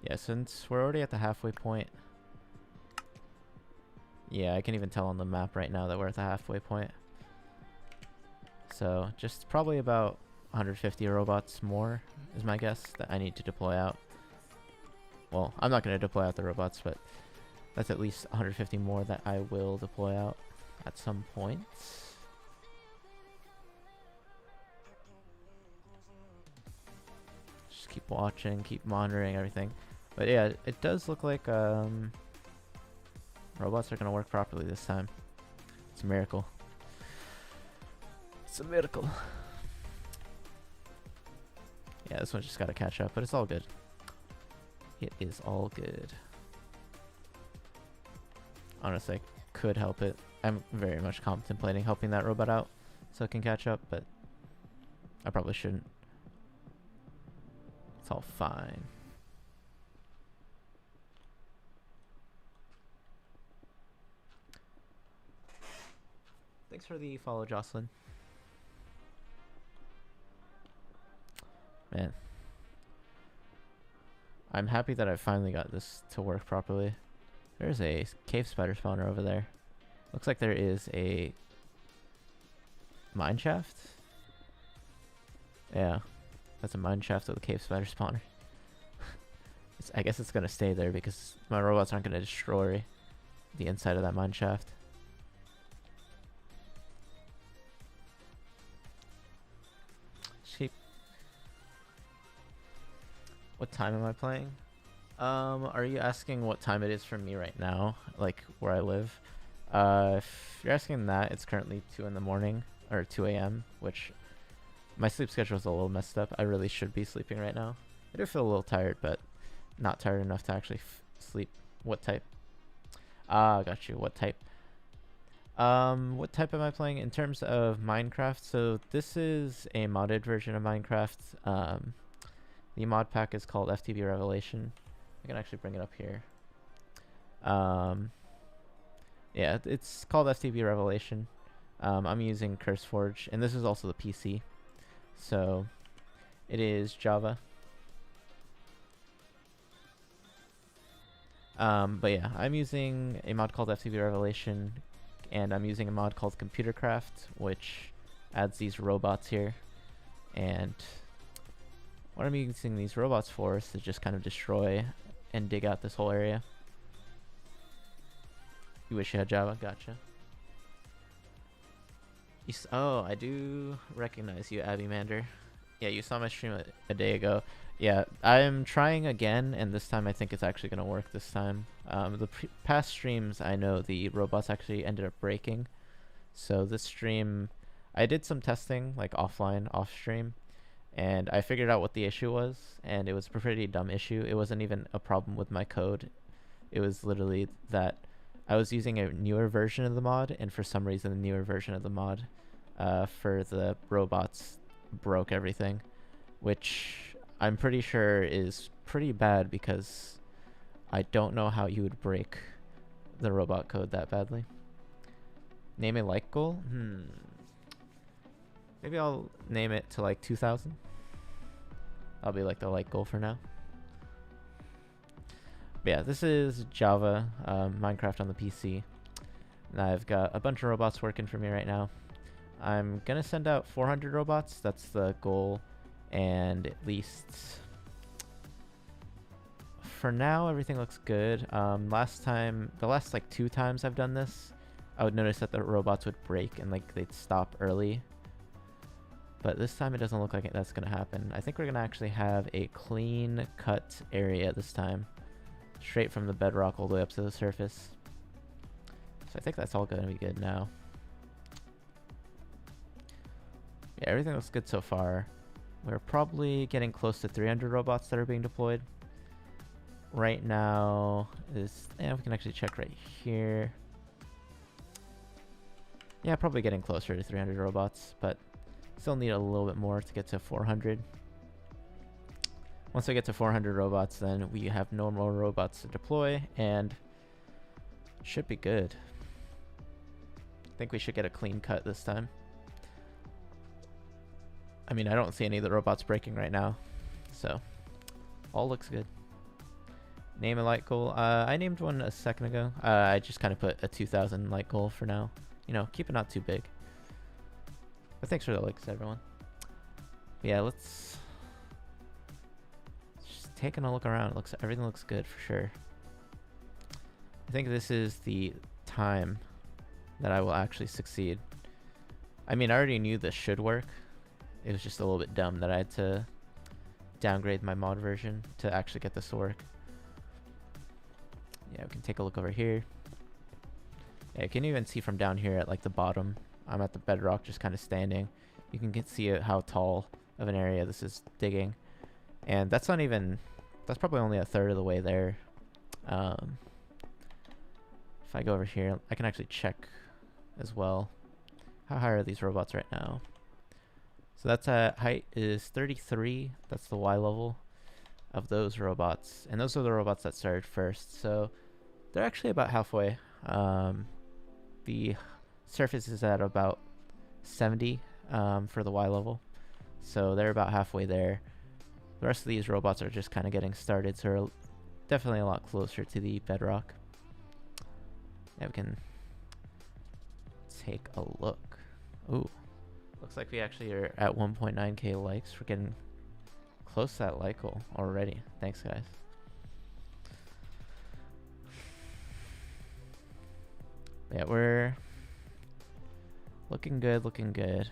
Yeah, since we're already at the halfway point. Yeah, I can even tell on the map right now that we're at the halfway point. So, just probably about 150 robots more is my guess that I need to deploy out. Well, I'm not going to deploy out the robots, but that's at least 150 more that I will deploy out at some point. Just keep watching, keep monitoring everything. But yeah, it does look like robots are going to work properly this time. It's a miracle. It's a miracle. Yeah, this one's just got to catch up, but it's all good. It is all good. Honestly, I could help it. I'm very much contemplating helping that robot out so it can catch up, but I probably shouldn't. It's all fine. Thanks for the follow, Jocelyn. Man. I'm happy that I finally got this to work properly. There's a cave spider spawner over there. Looks like there is a mine shaft. Yeah, that's a mine shaft with a cave spider spawner. I guess it's gonna stay there because my robots aren't gonna destroy the inside of that mine shaft. Sheep. What time am I playing? Are you asking what time it is for me right now? Like where I live? If you're asking that, it's currently 2 in the morning or 2 a.m. which my sleep schedule is a little messed up. I really should be sleeping right now. I do feel a little tired, but not tired enough to actually sleep. What type? Got you. What type? What type am I playing in terms of Minecraft? So this is a modded version of Minecraft. The mod pack is called FTB Revelation. I can actually bring it up here. Yeah, it's called FTB Revelation. I'm using CurseForge, and this is also the PC. So it is Java. But yeah, I'm using a mod called FTB Revelation, and I'm using a mod called ComputerCraft, which adds these robots here. And what I'm using these robots for is to just kind of destroy and dig out this whole area. You wish you had Java? Gotcha. Oh, I do recognize you, Abbymander. Yeah, you saw my stream a day ago. Yeah, I'm trying again, and this time I think it's actually going to work this time. The past streams, I know the robots actually ended up breaking. So this stream, I did some testing, like offline, off stream. And I figured out what the issue was, and it was a pretty dumb issue. It wasn't even a problem with my code. It was literally that I was using a newer version of the mod, and for some reason the newer version of the mod for the robots broke everything, which I'm pretty sure is pretty bad because I don't know how you would break the robot code that badly. Name a like goal? Maybe I'll name it to like 2000. I'll be like the like goal for now. But yeah, this is Java, Minecraft on the PC. And I've got a bunch of robots working for me right now. I'm gonna send out 400 robots. That's the goal. And at least for now, everything looks good. The last like 2 times I've done this, I would notice that the robots would break and like they'd stop early. But this time it doesn't look like that's going to happen. I think we're going to actually have a clean cut area this time. Straight from the bedrock all the way up to the surface. So I think that's all going to be good now. Yeah, everything looks good so far. We're probably getting close to 300 robots that are being deployed. Right now is... yeah, we can actually check right here. Yeah, probably getting closer to 300 robots, but still need a little bit more to get to 400. Once we get to 400 robots, then we have no more robots to deploy, and should be good. I think we should get a clean cut this time. I mean, I don't see any of the robots breaking right now, so all looks good. Name a light goal. I named one a second ago. I just kind of put a 2,000 light goal for now. You know, keep it not too big. But thanks for the likes, everyone. Yeah, let's just taking a look around. Everything looks good for sure. I think this is the time that I will actually succeed. I mean, I already knew this should work. It was just a little bit dumb that I had to downgrade my mod version to actually get this to work. Yeah, we can take a look over here. Yeah, you can even see from down here at like the bottom. I'm at the bedrock just kind of standing. You can see how tall of an area this is digging. And that's not even... that's probably only a third of the way there. If I go over here, I can actually check as well. How high are these robots right now? So that's height is 33. That's the Y level of those robots. And those are the robots that started first. So they're actually about halfway. The surface is at about 70 for the Y level. So they're about halfway there. The rest of these robots are just kind of getting started. So they're definitely a lot closer to the bedrock. Yeah, we can take a look. Ooh. Looks like we actually are at 1.9k likes. We're getting close to that like goal already. Thanks, guys. Yeah, we're looking good, looking good.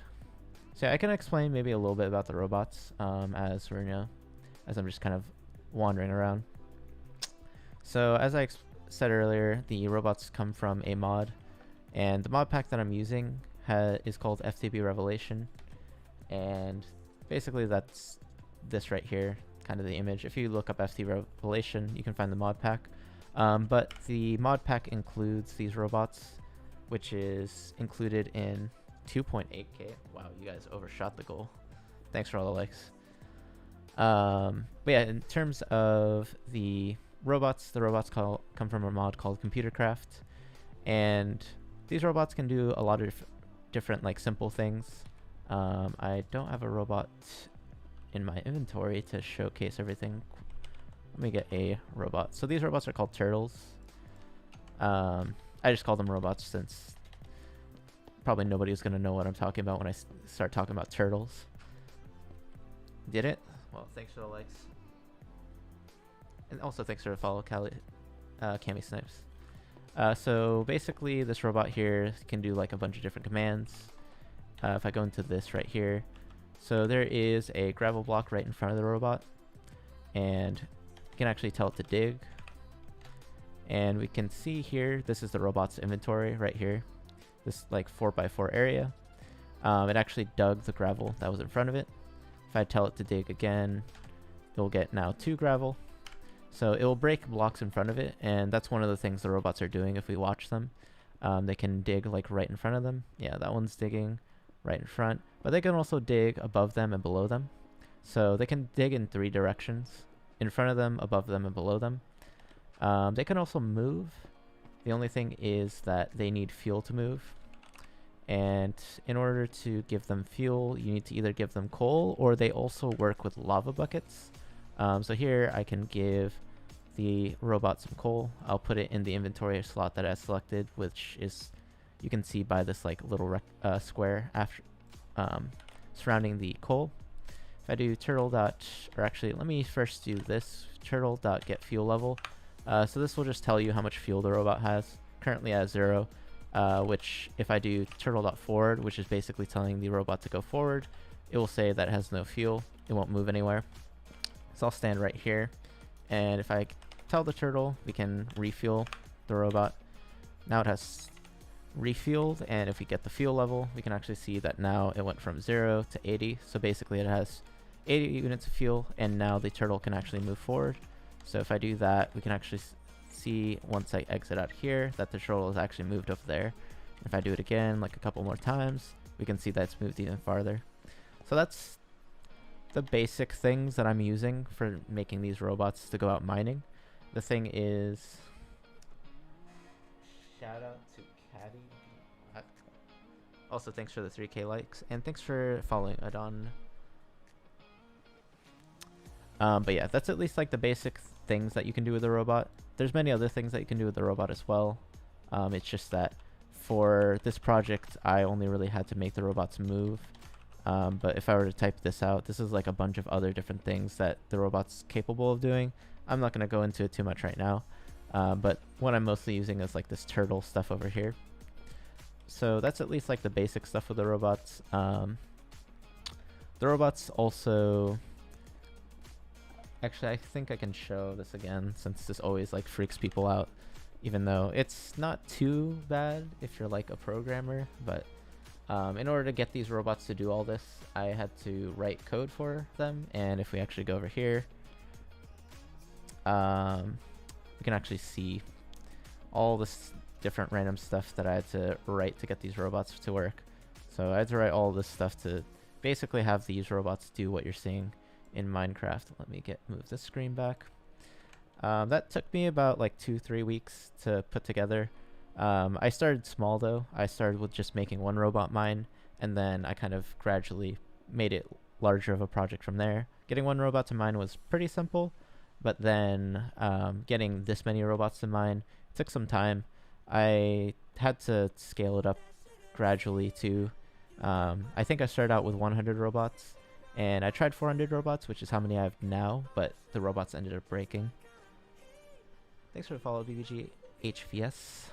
So yeah, I can explain maybe a little bit about the robots as we're, as I'm just kind of wandering around. So as I said earlier, the robots come from a mod, and the mod pack that I'm using is called FTB Revelation, and basically that's this right here, kind of the image. If you look up FTB Revelation, you can find the mod pack. But the mod pack includes these robots, which is included in 2.8k. Wow, you guys overshot the goal. Thanks for all the likes. But yeah, in terms of the robots come from a mod called Computercraft, and these robots can do a lot of different like simple things. I don't have a robot in my inventory to showcase everything. Let me get a robot. So these robots are called turtles. I just call them robots since probably nobody's gonna know what I'm talking about when I start talking about turtles. Did it? Well, thanks for the likes. And also thanks for the follow, Cami Snipes. So basically this robot here can do like a bunch of different commands. If I go into this right here, so there is a gravel block right in front of the robot, and you can actually tell it to dig. And we can see here, this is the robot's inventory right here, this like 4x4 area. It actually dug the gravel that was in front of it. If I tell it to dig again, you'll get now 2 gravel. So it will break blocks in front of it, and that's one of the things the robots are doing if we watch them. They can dig like right in front of them. Yeah, that one's digging right in front, but they can also dig above them and below them. So they can dig in 3 directions: in front of them, above them, and below them. They can also move. The only thing is that they need fuel to move, and in order to give them fuel, you need to either give them coal, or they also work with lava buckets. So here I can give the robot some coal. I'll put it in the inventory slot that I selected, which is, you can see by this like little square after surrounding the coal. If I do turtle dot, or actually, let me first do this, turtle dot get fuel level. So this will just tell you how much fuel the robot has. Currently at 0, which if I do turtle dot forward, which is basically telling the robot to go forward, it will say that it has no fuel. It won't move anywhere. So I'll stand right here, and if I tell the turtle, we can refuel the robot. Now it has refueled, and if we get the fuel level, we can actually see that now it went from 0 to 80. So basically it has 80 units of fuel, and now the turtle can actually move forward. So if I do that, we can actually see once I exit out here that the turtle has actually moved over there. If I do it again, like a couple more times, we can see that it's moved even farther. So that's the basic things that I'm using for making these robots to go out mining. The thing is, shout out to Caddy. Also, thanks for the 3K likes, and thanks for following Adon. But yeah, that's at least like the basic things that you can do with the robot. There's many other things that you can do with the robot as well. It's just that for this project, I only really had to make the robots move. But if I were to type this out, this is like a bunch of other different things that the robot's capable of doing. I'm not going to go into it too much right now. But what I'm mostly using is like this turtle stuff over here. So that's at least like the basic stuff with the robots. The robots also... Actually, I think I can show this again, since this always like freaks people out, even though it's not too bad if you're like a programmer. But in order to get these robots to do all this, I had to write code for them. And if we actually go over here, we can actually see all this different random stuff that I had to write to get these robots to work. So I had to write all this stuff to basically have these robots do what you're seeing in Minecraft. Let me move this screen back. That took me about like 2-3 weeks to put together. I started small though. I started with just making one robot mine, and then I kind of gradually made it larger of a project from there. Getting one robot to mine was pretty simple, but then getting this many robots to mine took some time. I had to scale it up gradually too. I think I started out with 100 robots, and I tried 400 robots, which is how many I have now, but the robots ended up breaking. Thanks for the follow, BBG HVS.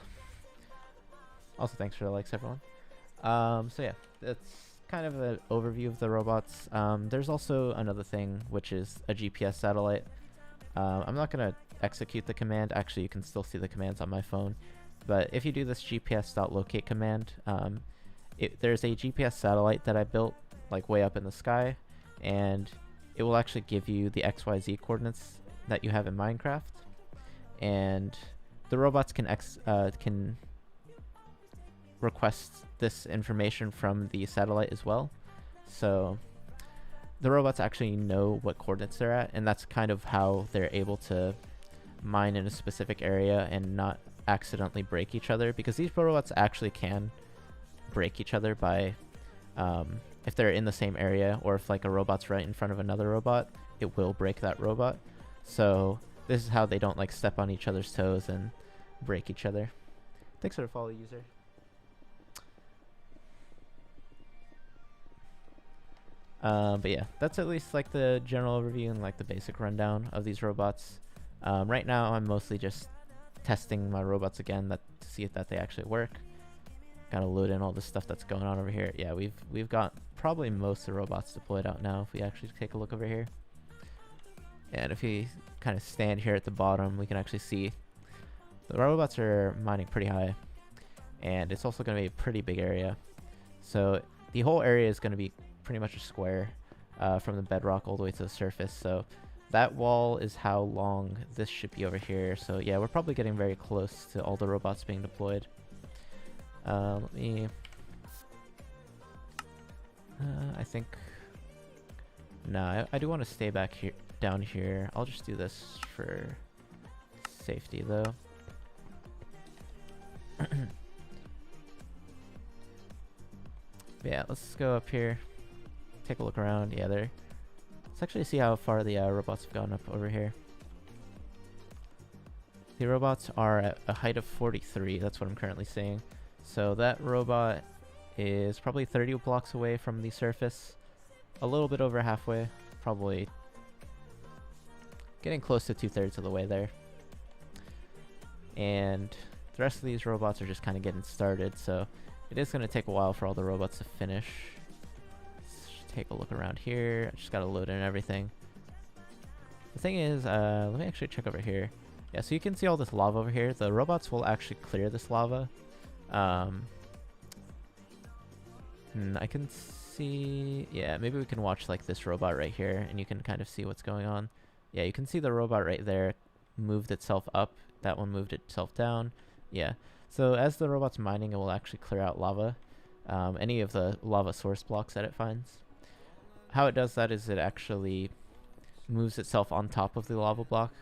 Also, thanks for the likes, everyone. So yeah, that's kind of an overview of the robots. There's also another thing, which is a GPS satellite. I'm not going to execute the command. Actually, you can still see the commands on my phone. But if you do this gps.locate command, there's a GPS satellite that I built like way up in the sky, and it will actually give you the XYZ coordinates that you have in Minecraft. And the robots can request this information from the satellite as well. So the robots actually know what coordinates they're at, and that's kind of how they're able to mine in a specific area and not accidentally break each other, because these robots actually can break each other by if they're in the same area, or if like a robot's right in front of another robot, it will break that robot. So this is how they don't like step on each other's toes and break each other. Thanks for the follow, user. But yeah, that's at least like the general overview and like the basic rundown of these robots. Right now I'm mostly just testing my robots again to see that they actually work. Gotta load in all the stuff that's going on over here. Yeah, we've got probably most of the robots deployed out now if we actually take a look over here. And if we kind of stand here at the bottom, we can actually see the robots are mining pretty high, and it's also going to be a pretty big area. So the whole area is going to be pretty much a square from the bedrock all the way to the surface. So that wall is how long this should be over here. So yeah, we're probably getting very close to all the robots being deployed. Let me... I think... No, I do want to stay back here, down here. I'll just do this for safety though. Yeah, let's go up here, take a look around. Yeah, there. Let's actually see how far the robots have gone up over here. The robots are at a height of 43. That's what I'm currently seeing. So that robot is probably 30 blocks away from the surface. A little bit over halfway. probably getting close to 2/3 of the way there. And the rest of these robots are just kind of getting started, so it is going to take a while for all the robots to finish. Let's take a look around here. I just got to load in everything. The thing is, let me actually check over here. Yeah, so you can see all this lava over here. The robots will actually clear this lava. I can see... Yeah, maybe we can watch like this robot right here, and you can kind of see what's going on. Yeah, you can see the robot right there moved itself up. That one moved itself down. Yeah, so as the robot's mining, it will actually clear out lava. Any of the lava source blocks that it finds. How it does that is it actually moves itself on top of the lava block.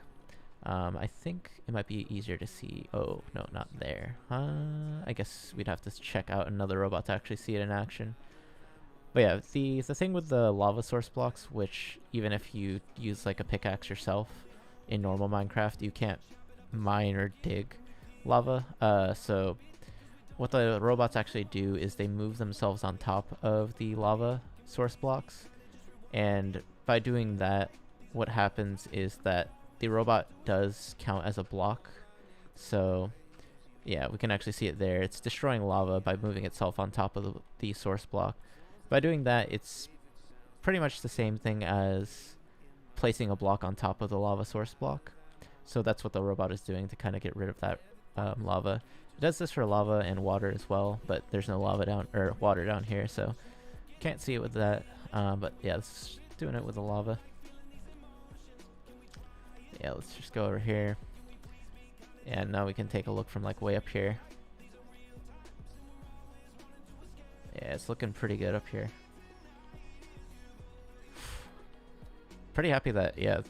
I think it might be easier to see. Oh, no, not there. I guess we'd have to check out another robot to actually see it in action. But yeah, the thing with the lava source blocks, which even if you use like a pickaxe yourself in normal Minecraft, you can't mine or dig lava. So what the robots actually do is they move themselves on top of the lava source blocks. And by doing that, what happens is that the robot does count as a block. So yeah, we can actually see it there. It's destroying lava by moving itself on top of the source block. By doing that, it's pretty much the same thing as placing a block on top of the lava source block. So that's what the robot is doing to kind of get rid of that lava. It does this for lava and water as well, but there's no lava down or water down here, so can't see it with that. But yeah, it's doing it with the lava. Yeah, let's just go over here. And now we can take a look from like way up here. Yeah, it's looking pretty good up here. Pretty happy that, yeah,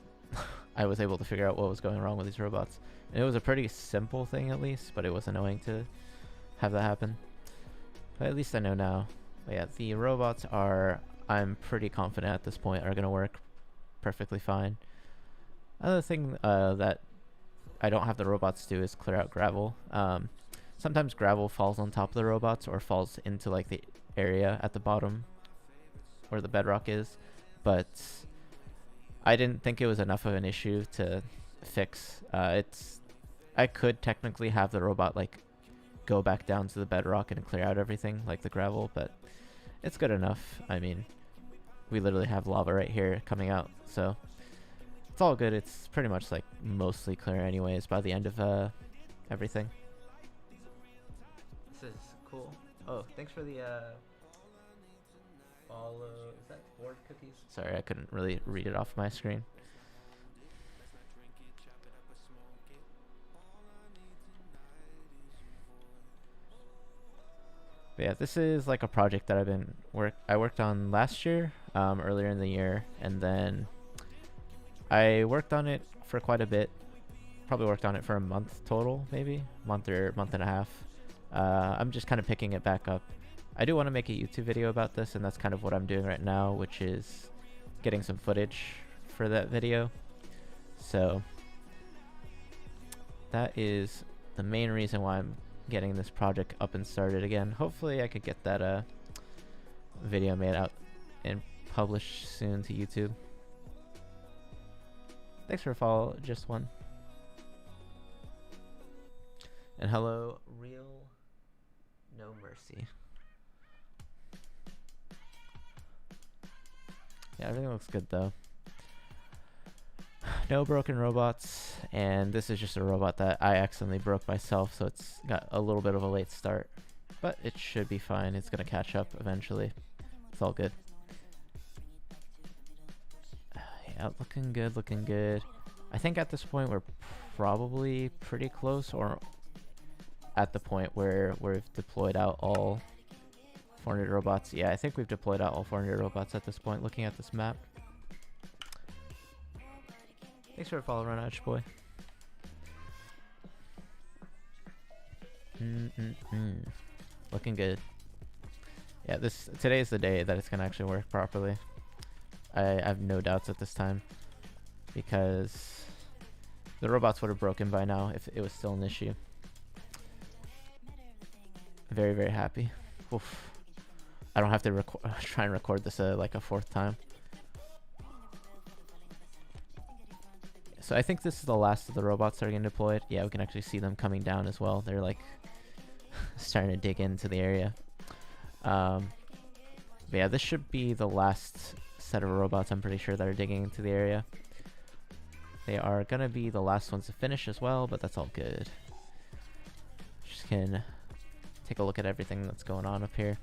I was able to figure out what was going wrong with these robots. And it was a pretty simple thing at least, but it was annoying to have that happen. But at least I know now. But yeah, the robots are, I'm pretty confident at this point, are going to work perfectly fine. Another thing that I don't have the robots do is clear out gravel. Sometimes gravel falls on top of the robots or falls into like the area at the bottom where the bedrock is, but I didn't think it was enough of an issue to fix. I could technically have the robot like go back down to the bedrock and clear out everything like the gravel, but it's good enough. I mean, we literally have lava right here coming out, so it's all good. It's pretty much like mostly clear anyways by the end of everything. This is cool. Oh, thanks for the follow. Is that board cookies? Sorry, I couldn't really read it off my screen. But yeah, this is like a project that I worked on last year, earlier in the year, and then I worked on it for quite a bit. Probably worked on it for a month total, maybe month or month and a half. I'm just kind of picking it back up. I do want to make a YouTube video about this, and that's kind of what I'm doing right now, which is getting some footage for that video. So that is the main reason why I'm getting this project up and started again. Hopefully I could get that video made out and published soon to YouTube. Thanks for a follow, just one. And hello, Real No Mercy. Yeah, everything looks good though. No broken robots, and this is just a robot that I accidentally broke myself, so it's got a little bit of a late start. But it should be fine. It's gonna catch up eventually. It's all good. Yeah, looking good, looking good. I think at this point we're probably pretty close, or at the point where we've deployed out all 400 robots. Yeah, I think we've deployed out all 400 robots at this point, looking at this map. Thanks for following, Edge Boy. Looking good. Yeah, today's the day that it's gonna actually work properly. I have no doubts at this time, because the robots would have broken by now if it was still an issue. Very, very happy. Oof. I don't have to try and record this like a fourth time. So I think this is the last of the robots that are getting deployed. Yeah, we can actually see them coming down as well. They're like starting to dig into the area. But yeah, this should be the last set of robots, I'm pretty sure, that are digging into the area. They are gonna be the last ones to finish as well, but that's all good. Just can take a look at everything that's going on up here.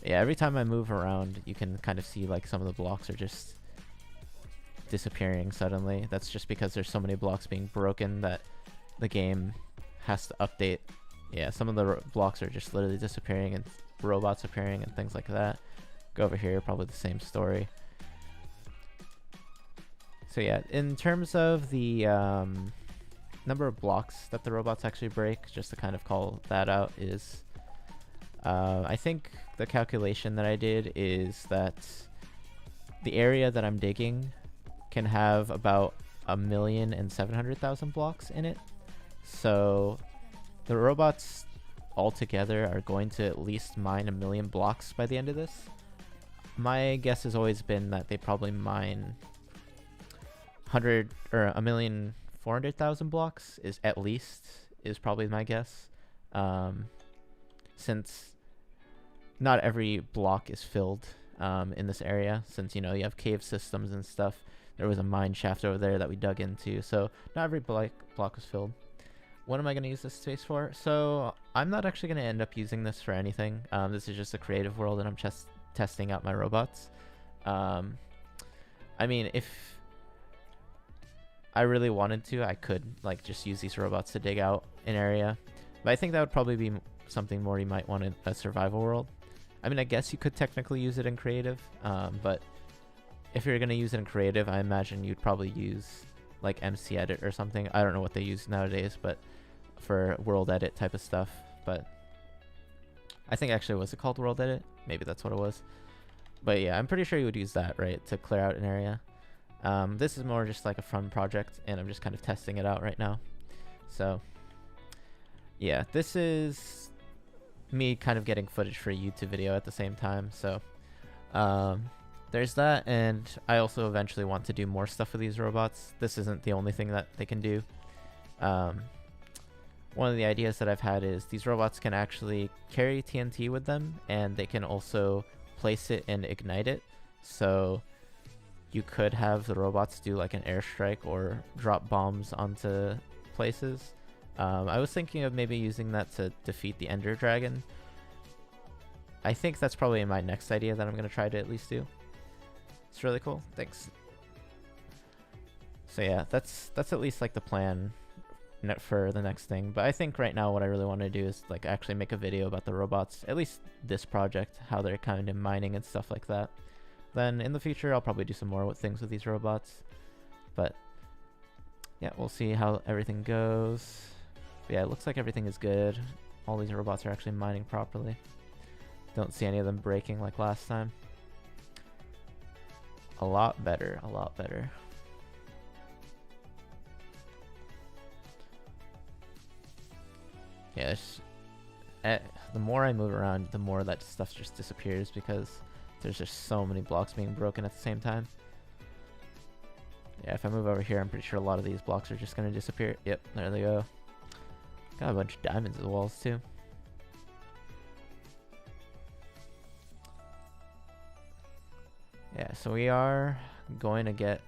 Yeah, every time I move around, you can kind of see like some of the blocks are just disappearing suddenly. That's just because there's so many blocks being broken that the game has to update. Yeah, some of the blocks are just literally disappearing and robots appearing and things like that. Go over here, probably the same story. So yeah, in terms of the number of blocks that the robots actually break, just to kind of call that out, is I think the calculation that I did is that the area that I'm digging can have about 1,700,000 blocks in it. So the robots altogether are going to at least mine 1 million blocks by the end of this. My guess has always been that they probably mine 1,400,000 blocks is at least, is probably my guess. Since not every block is filled in this area, since you have cave systems and stuff. There was a mine shaft over there that we dug into, so not every block was filled. What am I going to use this space for? So I'm not actually going to end up using this for anything. This is just a creative world, and I'm just testing out my robots. I mean, if I really wanted to, I could like just use these robots to dig out an area, but I think that would probably be something more you might want in a survival world. I mean, I guess you could technically use it in creative, but if you're going to use it in creative, I imagine you'd probably use like MC Edit or something. I don't know what they use nowadays, but for world edit type of stuff. But I think actually, was it called world edit? Maybe that's what it was. But yeah, I'm pretty sure you would use that, right, to clear out an area. This is more just like a fun project, and I'm just kind of testing it out right now. So yeah, this is me kind of getting footage for a YouTube video at the same time. So there's that, and I also eventually want to do more stuff with these robots. This isn't the only thing that they can do. One of the ideas that I've had is these robots can actually carry TNT with them, and they can also place it and ignite it. So you could have the robots do like an airstrike or drop bombs onto places. I was thinking of maybe using that to defeat the Ender Dragon. I think that's probably my next idea that I'm going to try to at least do. It's really cool. Thanks. So yeah, that's at least like the plan for the next thing. But I think right now what I really want to do is like actually make a video about the robots, at least this project, how they're kind of mining and stuff like that. Then in the future I'll probably do some more things with these robots. But yeah, we'll see how everything goes. But yeah, it looks like everything is good. All these robots are actually mining properly. Don't see any of them breaking like last time. A lot better, a lot better. Yeah, the more I move around, the more that stuff just disappears because there's just so many blocks being broken at the same time. Yeah, if I move over here, I'm pretty sure a lot of these blocks are just going to disappear. Yep, there they go. Got a bunch of diamonds in the walls too. Yeah, so we are going to get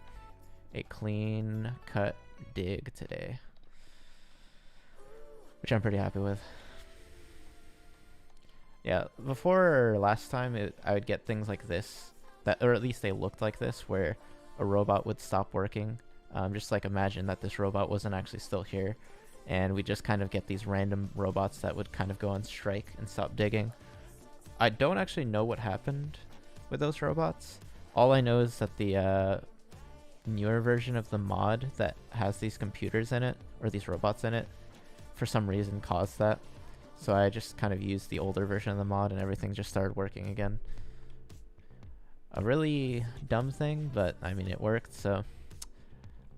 a clean cut dig today, which I'm pretty happy with. Yeah, before last time, I would get things like this, or at least they looked like this, where a robot would stop working. Just like imagine that this robot wasn't actually still here, and we just kind of get these random robots that would kind of go on strike and stop digging. I don't actually know what happened with those robots. All I know is that the newer version of the mod that has these computers in it, or these robots in it, for some reason caused that. So I just kind of used the older version of the mod and everything just started working again. A really dumb thing, but I mean it worked, so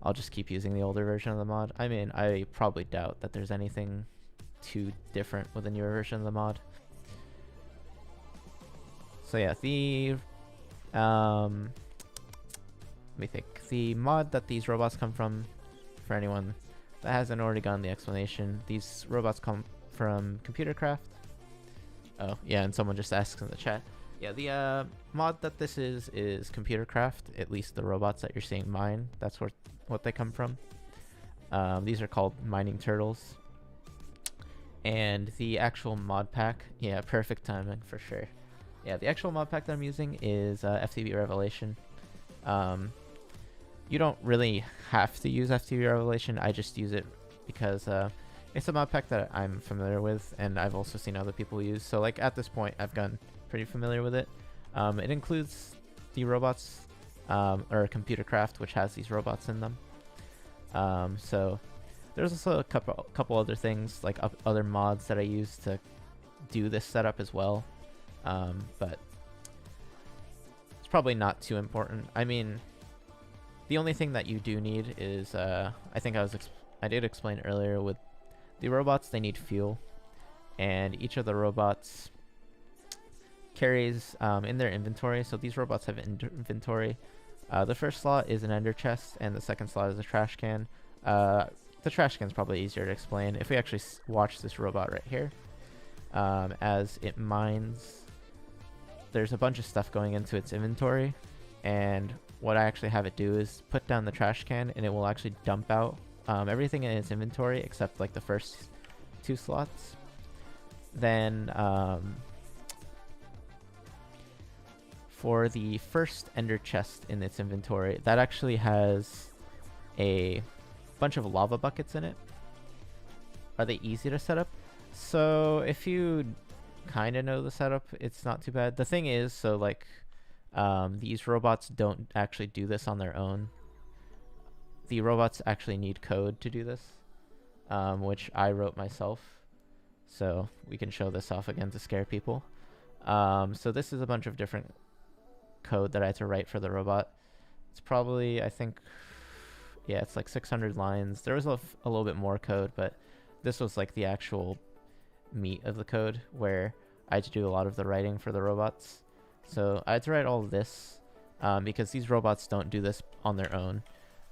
I'll just keep using the older version of the mod. I mean, I probably doubt that there's anything too different with the newer version of the mod. So yeah, the let me think. The mod that these robots come from, for anyone that hasn't already gotten the explanation, these robots come from Computercraft. Oh, yeah, and someone just asked in the chat. Yeah, the mod that this is Computercraft, at least the robots that you're seeing mine. That's what they come from. These are called mining turtles. And the actual mod pack, yeah, perfect timing for sure. Yeah, the actual mod pack that I'm using is FTB Revelation. You don't really have to use FTB Revelation. I just use it because it's a mod pack that I'm familiar with, and I've also seen other people use. So like at this point, I've gotten pretty familiar with it. It includes the robots, or Computercraft, which has these robots in them. So there's also a couple other things, like other mods that I use to do this setup as well. But it's probably not too important. I mean, the only thing that you do need is, I think I did explain earlier with the robots, they need fuel, and each of the robots carries in their inventory. So these robots have inventory. The first slot is an ender chest, and the second slot is a trash can. The trash can is probably easier to explain. If we actually watch this robot right here, as it mines, there's a bunch of stuff going into its inventory, and what I actually have it do is put down the trash can, and it will actually dump out everything in its inventory except like the first 2 slots. Then for the first ender chest in its inventory, that actually has a bunch of lava buckets in it. Are they easy to set up? So if you kind of know the setup, it's not too bad. The thing is, so like these robots don't actually do this on their own. The robots actually need code to do this, which I wrote myself. So we can show this off again to scare people. So this is a bunch of different code that I had to write for the robot. It's probably, I think, yeah, it's like 600 lines. There was a little bit more code, but this was like the actual meat of the code where I had to do a lot of the writing for the robots. So I had to write all of this because these robots don't do this on their own.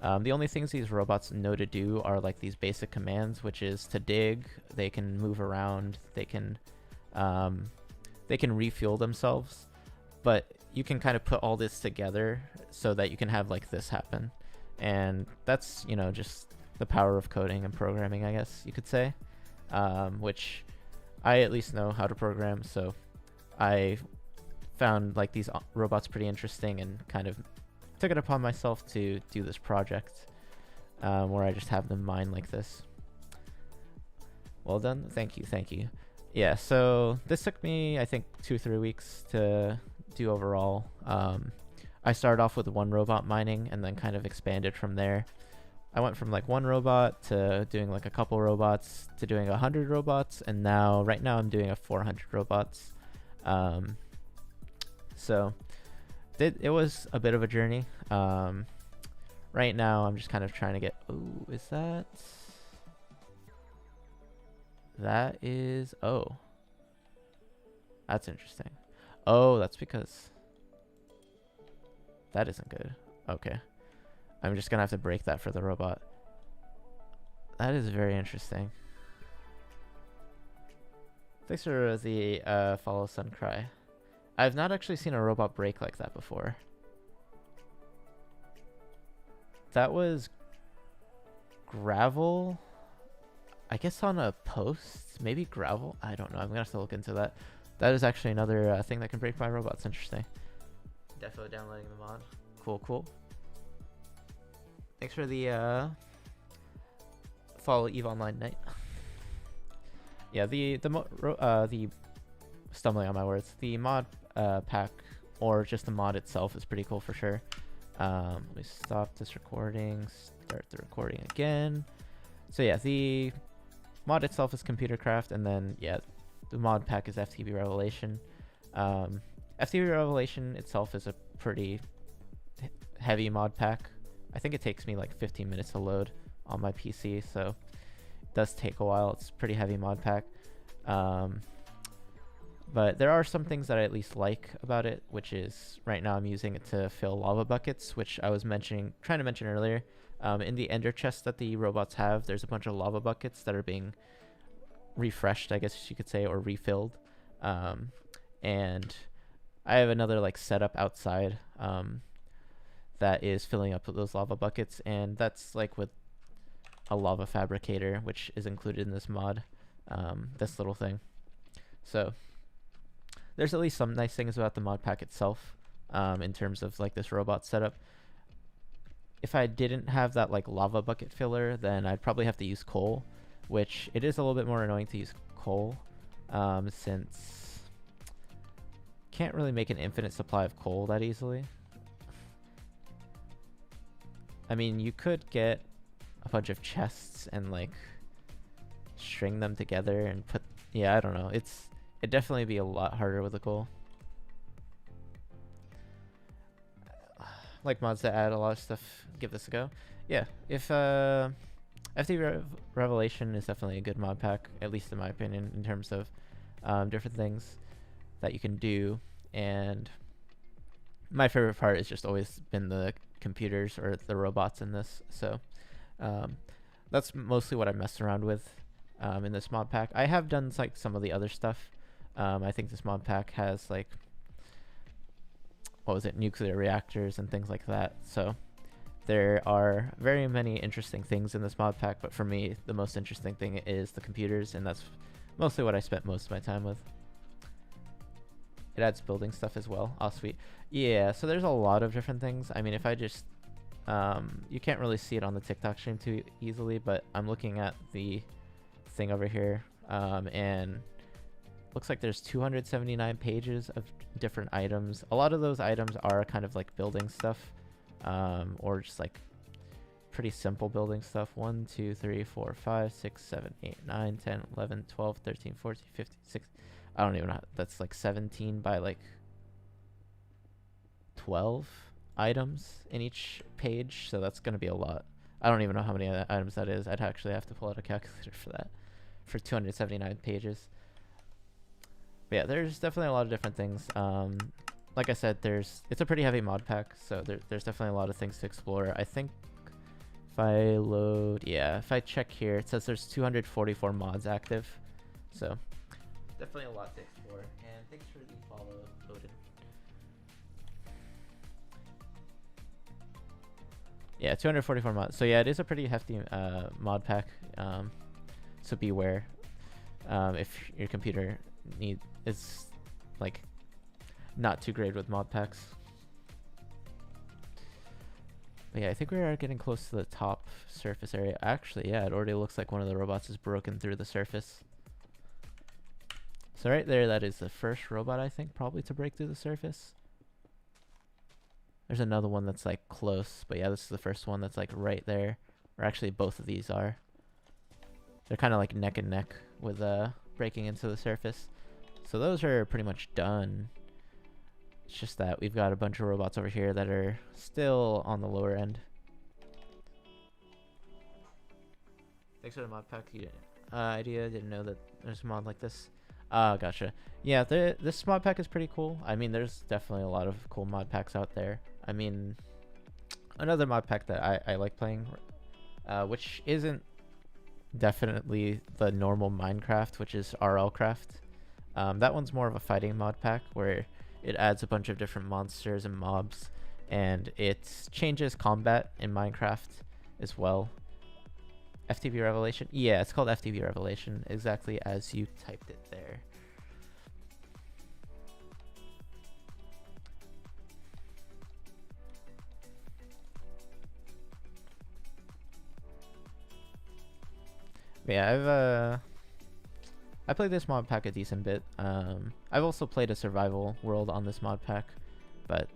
The only things these robots know to do are like these basic commands, which is to dig. They can move around. They can refuel themselves. But you can kind of put all this together so that you can have like this happen. And that's, you know, just the power of coding and programming, I guess you could say, which I at least know how to program. So I found like these robots pretty interesting and kind of took it upon myself to do this project where I just have them mine like this. Well done. Thank you. Thank you. Yeah, so this took me, I think, 2-3 weeks to do overall. I started off with 1 robot mining and then kind of expanded from there. I went from like 1 robot to doing like a couple robots to doing 100 robots, and now right now I'm doing 400 robots. So it was a bit of a journey. Right now I'm just kind of trying to get, oh, is that is, oh, that's interesting. Oh, that's because that isn't good. Okay. I'm just gonna have to break that for the robot. That is very interesting. Thanks for the follow Sun Cry. I've not actually seen a robot break like that before. That was gravel, I guess, on a post. Maybe gravel? I don't know. I'm gonna have to look into that. That is actually another thing that can break my robots. Interesting. Definitely downloading the mod. Cool, cool. Thanks for the follow Eve Online Night. Yeah, the stumbling on my words. The mod pack, or just the mod itself, is pretty cool for sure. Let me stop this recording, start the recording again. So yeah, the mod itself is Computercraft, and then yeah, the mod pack is FTB Revelation. FTB Revelation itself is a pretty heavy mod pack. I think it takes me like 15 minutes to load on my PC, so it does take a while. It's a pretty heavy mod pack. But there are some things that I at least like about it, which is right now I'm using it to fill lava buckets, which I was trying to mention earlier. In the ender chest that the robots have, there's a bunch of lava buckets that are being refreshed, I guess you could say, or refilled. And I have another like setup outside that is filling up those lava buckets, and that's like with a lava fabricator, which is included in this mod, this little thing. So there's at least some nice things about the mod pack itself, in terms of like this robot setup. If I didn't have that like lava bucket filler, then I'd probably have to use coal, which it is a little bit more annoying to use coal, since can't really make an infinite supply of coal that easily. I mean, you could get a bunch of chests and like string them together and put, yeah, I don't know. It'd definitely be a lot harder with the coal. Like mods that add a lot of stuff, give this a go. Yeah, if FTB Revelation is definitely a good mod pack, at least in my opinion, in terms of different things that you can do. And my favorite part has just always been the computers or the robots in this. So that's mostly what I messed around with in this mod pack. I have done like some of the other stuff. I think this mod pack has like, what was it, nuclear reactors and things like that. So there are very many interesting things in this mod pack, but for me, the most interesting thing is the computers, and that's mostly what I spent most of my time with. It adds building stuff as well. Oh, sweet. Yeah, so there's a lot of different things. I mean, if I just, you can't really see it on the TikTok stream too easily, but I'm looking at the thing over here, and looks like there's 279 pages of different items. A lot of those items are kind of like building stuff, or just like pretty simple building stuff. 1, 2, 3, 4, 5, 6, 7, 8, 9, 10, 11, 12, 13, 14, 15, 16. I don't even know. That's like 17 by like 12 items in each page. So that's going to be a lot. I don't even know how many items that is. I'd actually have to pull out a calculator for that, for 279 pages. But yeah, there's definitely a lot of different things. Like I said, it's a pretty heavy mod pack, so there's definitely a lot of things to explore. I think if I check here, it says there's 244 mods active. So definitely a lot to explore. And thanks for the follow, Odin. Yeah, 244 mods. So yeah, it is a pretty hefty mod pack. So beware if your computer is like not too great with mod packs. But yeah, I think we are getting close to the top surface area. Actually, yeah, it already looks like one of the robots is broken through the surface. So right there, that is the first robot, I think, probably to break through the surface. There's another one that's like close, but yeah, this is the first one that's like right there. Or actually, both of these are. They're kind of like neck and neck with breaking into the surface. So those are pretty much done. It's just that we've got a bunch of robots over here that are still on the lower end. Thanks for the mod pack. You idea, didn't know that there's a mod like this. Gotcha. Yeah, this mod pack is pretty cool. I mean, there's definitely a lot of cool mod packs out there. I mean, another mod pack that I like playing, which isn't definitely the normal Minecraft, which is RLcraft. That one's more of a fighting mod pack where it adds a bunch of different monsters and mobs, and it changes combat in Minecraft as well. FTB Revelation? Yeah, it's called FTB Revelation, exactly as you typed it there. But yeah, I played this mod pack a decent bit. I've also played a survival world on this mod pack, but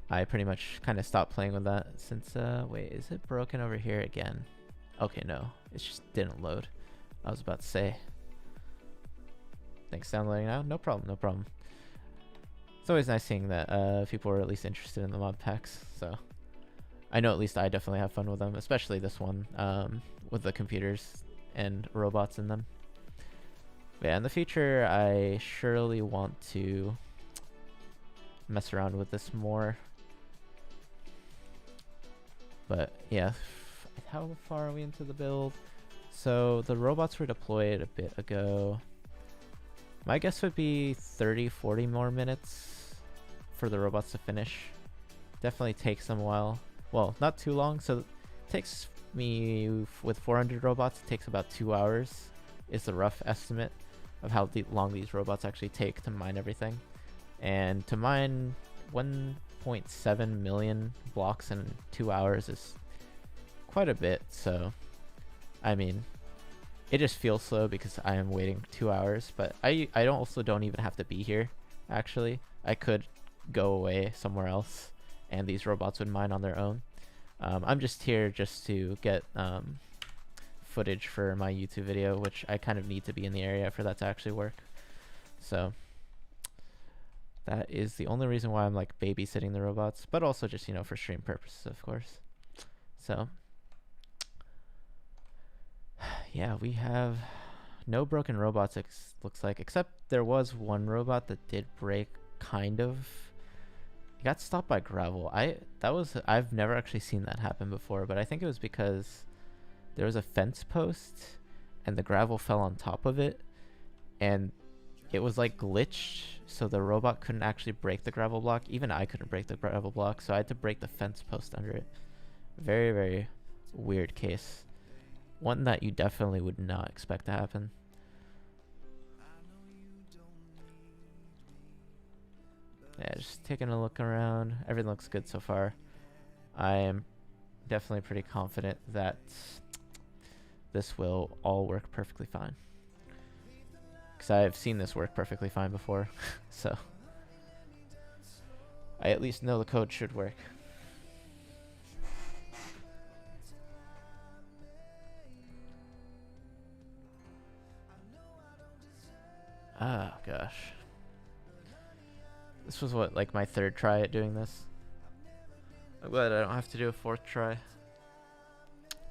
I pretty much kind of stopped playing with that since, wait, is it broken over here again? Okay, no, it just didn't load. I was about to say. Thanks, downloading now. No problem, no problem. It's always nice seeing that people are at least interested in the mod packs, so I know at least I definitely have fun with them, especially this one, with the computers and robots in them. But yeah, in the future, I surely want to mess around with this more. But yeah, how far are we into the build? So the robots were deployed a bit ago. My guess would be 30-40 more minutes for the robots to finish. Definitely takes them a while. Well, not too long. So it takes me, with 400 robots, it takes about 2 hours is the rough estimate of how long these robots actually take to mine everything. And to mine 1.7 million blocks in 2 hours is quite a bit. So, I mean, it just feels slow because I am waiting 2 hours. But I don't even have to be here, actually. I could go away somewhere else and these robots would mine on their own. I'm just here just to get footage for my YouTube video, which I kind of need to be in the area for that to actually work. So that is the only reason why I'm like babysitting the robots, but also just, you know, for stream purposes, of course. So yeah, we have no broken robots, looks like, except there was one robot that did break, kind of. It got stopped by gravel. I've never actually seen that happen before, but I think it was because there was a fence post and the gravel fell on top of it and it was like glitched, so the robot couldn't actually break the gravel block. Even I couldn't break the gravel block, so I had to break the fence post under it. Very, very weird case. One that you definitely would not expect to happen. Yeah, just taking a look around. Everything looks good so far. I am definitely pretty confident that this will all work perfectly fine. Because I've seen this work perfectly fine before. So I at least know the code should work. Ah, gosh. This was what, like my third try at doing this. I'm glad I don't have to do a fourth try.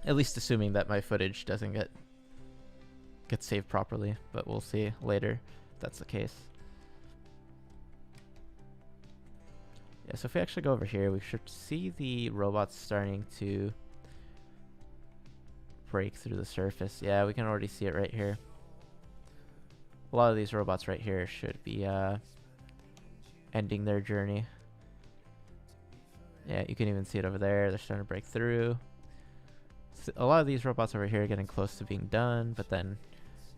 At least assuming that my footage doesn't get saved properly, but we'll see later if that's the case. Yeah, so if we actually go over here, we should see the robots starting to break through the surface. Yeah, we can already see it right here. A lot of these robots right here should be ending their journey. Yeah, you can even see it over there. They're starting to break through. So a lot of these robots over here are getting close to being done, but then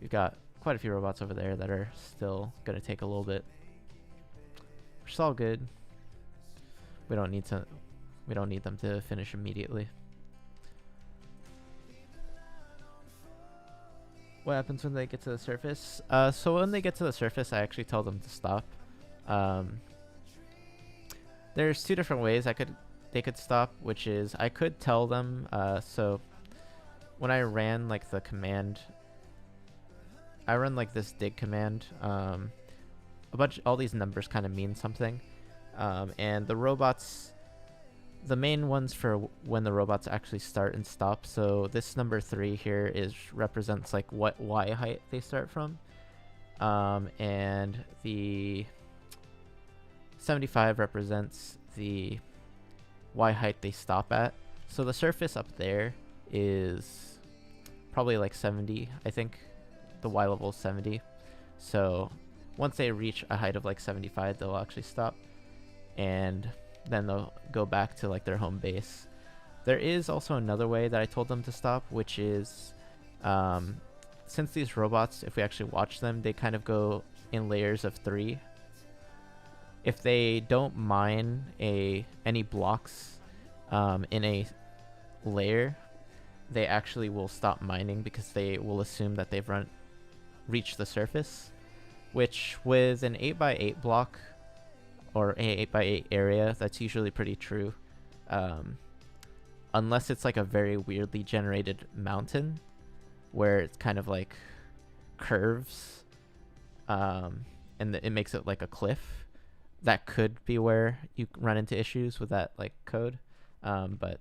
you've got quite a few robots over there that are still going to take a little bit. Which is all good. We don't need them to finish immediately. What happens when they get to the surface? So when they get to the surface, I actually tell them to stop. There's two different ways they could stop, which is I could tell them, so when I ran like the command, I run like this dig command, all these numbers kind of mean something, and the robots, the main ones for when the robots actually start and stop. So this number 3 here represents like what Y height they start from, and the 75 represents the Y height they stop at. So the surface up there is probably like 70. I think the Y level is 70. So once they reach a height of like 75, they'll actually stop. And then they'll go back to like their home base. There is also another way that I told them to stop, which is since these robots, if we actually watch them, they kind of go in layers of 3. If they don't mine any blocks in a layer, they actually will stop mining because they will assume that they've reached the surface, which with an 8x8 block or a 8x8 area, that's usually pretty true, unless it's like a very weirdly generated mountain where it's kind of like curves, and it makes it like a cliff. That could be where you run into issues with that like code, but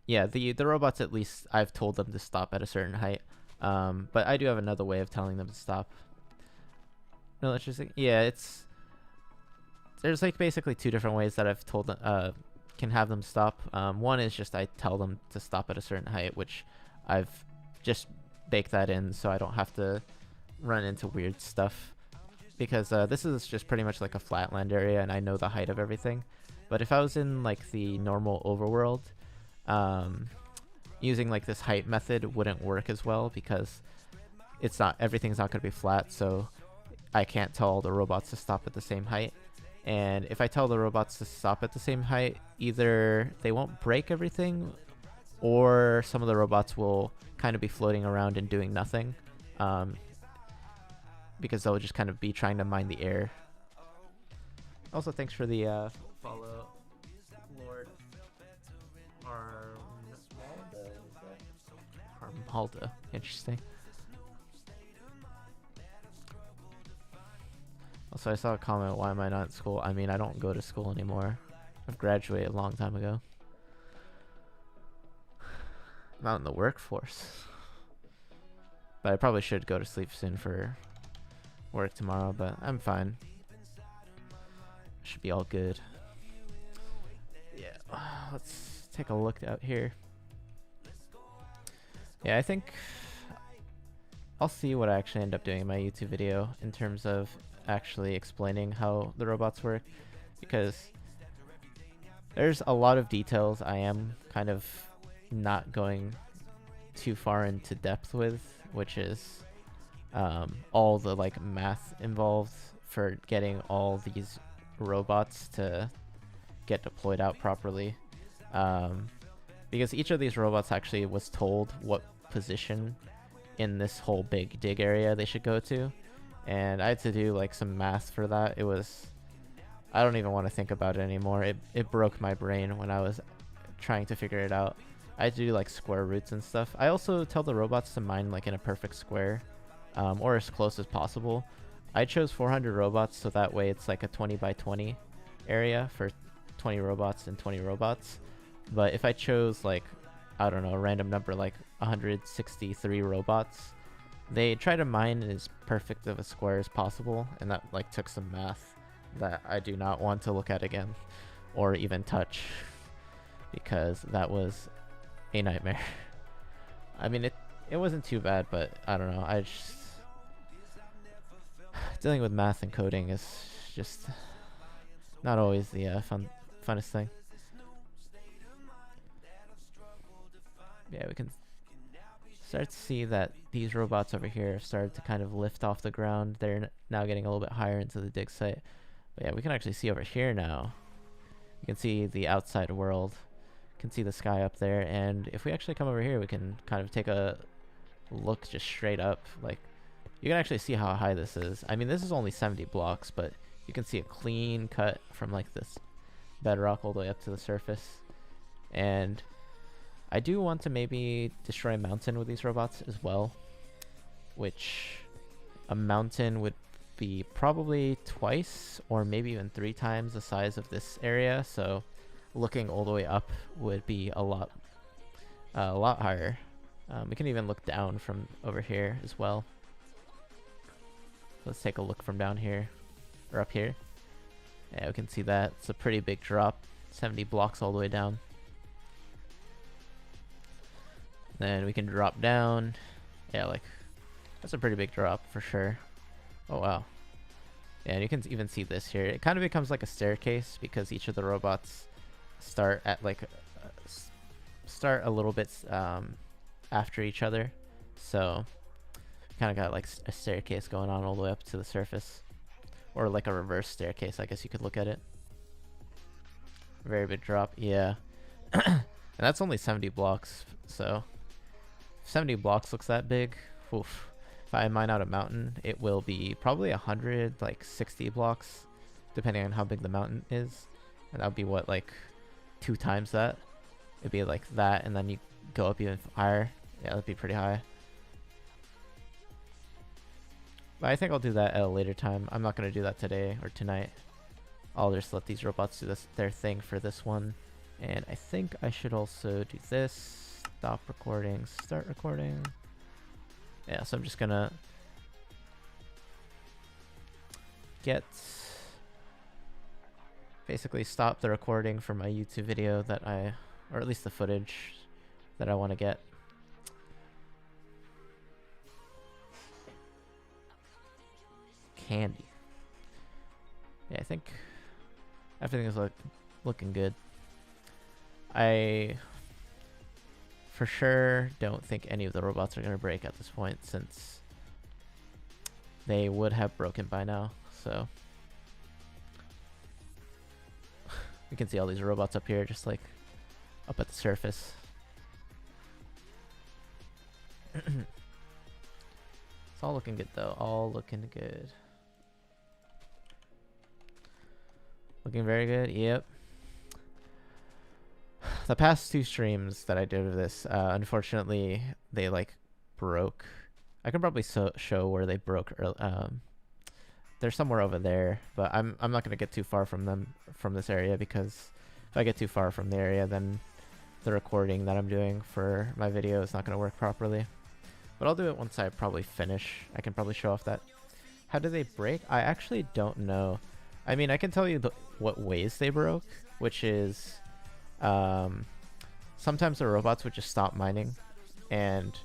yeah, the robots, at least I've told them to stop at a certain height. But I do have another way of telling them to stop. No, let's just yeah, there's like basically two different ways that I've told them can have them stop. One is just I tell them to stop at a certain height, which I've just baked that in so I don't have to run into weird stuff, because this is just pretty much like a flatland area and I know the height of everything. But if I was in like the normal overworld, using like this height method wouldn't work as well, because everything's not going to be flat, so I can't tell all the robots to stop at the same height. And if I tell the robots to stop at the same height, either they won't break everything, or some of the robots will kind of be floating around and doing nothing, because they'll just kind of be trying to mine the air. Also, thanks for the follow, Lord Armalda. Interesting. Also, I saw a comment, why am I not in school? I mean, I don't go to school anymore. I've graduated a long time ago. I'm not in the workforce. But I probably should go to sleep soon for work tomorrow, but I'm fine. Should be all good. Yeah, let's take a look out here. Yeah, I think I'll see what I actually end up doing in my YouTube video in terms of actually explaining how the robots work, because there's a lot of details I am kind of not going too far into depth with, which is all the like math involved for getting all these robots to get deployed out properly, because each of these robots actually was told what position in this whole big dig area they should go to, and I had to do like some math for that. It was, I don't even want to think about it anymore. It broke my brain when I was trying to figure it out. I had to do like square roots and stuff. I also tell the robots to mine like in a perfect square, or as close as possible. I chose 400 robots, so that way it's like a 20 by 20 area for 20 robots and 20 robots. But if I chose like, I don't know, a random number like 163 robots, they try to mine as perfect of a square as possible, and that like took some math that I do not want to look at again or even touch, because that was a nightmare. I mean, it wasn't too bad, but I don't know, I just dealing with math and coding is just not always the funnest thing. Yeah, we can start to see that these robots over here have started to kind of lift off the ground. They're now getting a little bit higher into the dig site. But yeah, we can actually see over here now. You can see the outside world. You can see the sky up there. And if we actually come over here, we can kind of take a look just straight up. Like, you can actually see how high this is. I mean, this is only 70 blocks, but you can see a clean cut from like this bedrock all the way up to the surface. And I do want to maybe destroy a mountain with these robots as well, which a mountain would be probably twice or maybe even 3 times the size of this area. So looking all the way up would be a lot higher. We can even look down from over here as well. Let's take a look from down here, or up here. Yeah, we can see that. It's a pretty big drop, 70 blocks all the way down. Then we can drop down. Yeah, like, that's a pretty big drop for sure. Oh, wow. Yeah, and you can even see this here. It kind of becomes like a staircase, because each of the robots start at like, start a little bit after each other. So kind of got like a staircase going on all the way up to the surface, or like a reverse staircase, I guess you could look at it. Very big drop, yeah. And that's only 70 blocks, so if 70 blocks looks that big, oof. If I mine out a mountain, it will be probably 160 blocks, depending on how big the mountain is. And that would be what, like 2 times that? It'd be like that, and then you go up even higher. Yeah, that'd be pretty high. But I think I'll do that at a later time. I'm not going to do that today or tonight. I'll just let these robots do their thing for this one. And I think I should also do this. Stop recording, start recording. Yeah, so I'm just gonna basically stop the recording for my YouTube video that or at least the footage that I want to get. Candy. Yeah, I think everything is looking good. I for sure don't think any of the robots are going to break at this point, since they would have broken by now. So we can see all these robots up here, just like up at the surface. It's all looking good though, all looking good. Looking very good, yep. The past 2 streams that I did of this, unfortunately, they like broke. I can probably show where they broke. They're somewhere over there, but I'm not gonna get too far from this area, because if I get too far from the area, then the recording that I'm doing for my video is not gonna work properly. But I'll do it once I probably finish. I can probably show off that. How do they break? I actually don't know. I mean, I can tell you what ways they broke, which is sometimes the robots would just stop mining, and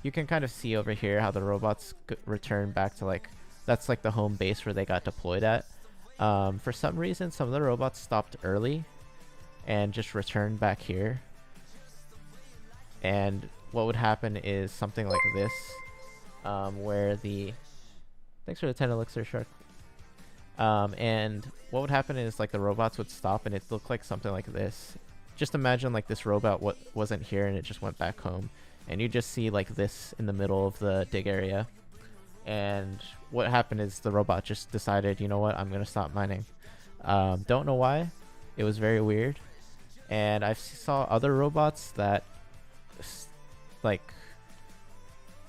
you can kind of see over here how the robots return back to that's like the home base where they got deployed at. For some reason, some of the robots stopped early and just returned back here. And what would happen is something like this, where thanks for the 10 elixir, Shark. And what would happen is the robots would stop and it looked like something like this. Just imagine this robot wasn't here and it just went back home, and you just see this in the middle of the dig area. And what happened is the robot just decided, you know what, I'm gonna stop mining. Don't know why. It was very weird. And I saw other robots that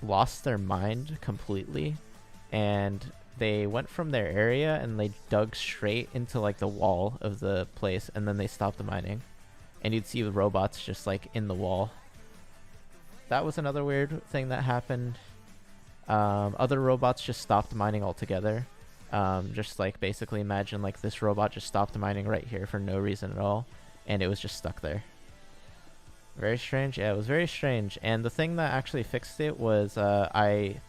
lost their mind completely, and they went from their area and they dug straight into the wall of the place, and then they stopped the mining, and you'd see the robots just in the wall. That was another weird thing that happened. Other robots just stopped mining altogether. Just basically imagine this robot just stopped mining right here for no reason at all, and it was just stuck there. Very strange. Yeah, it was very strange. And the thing that actually fixed it was I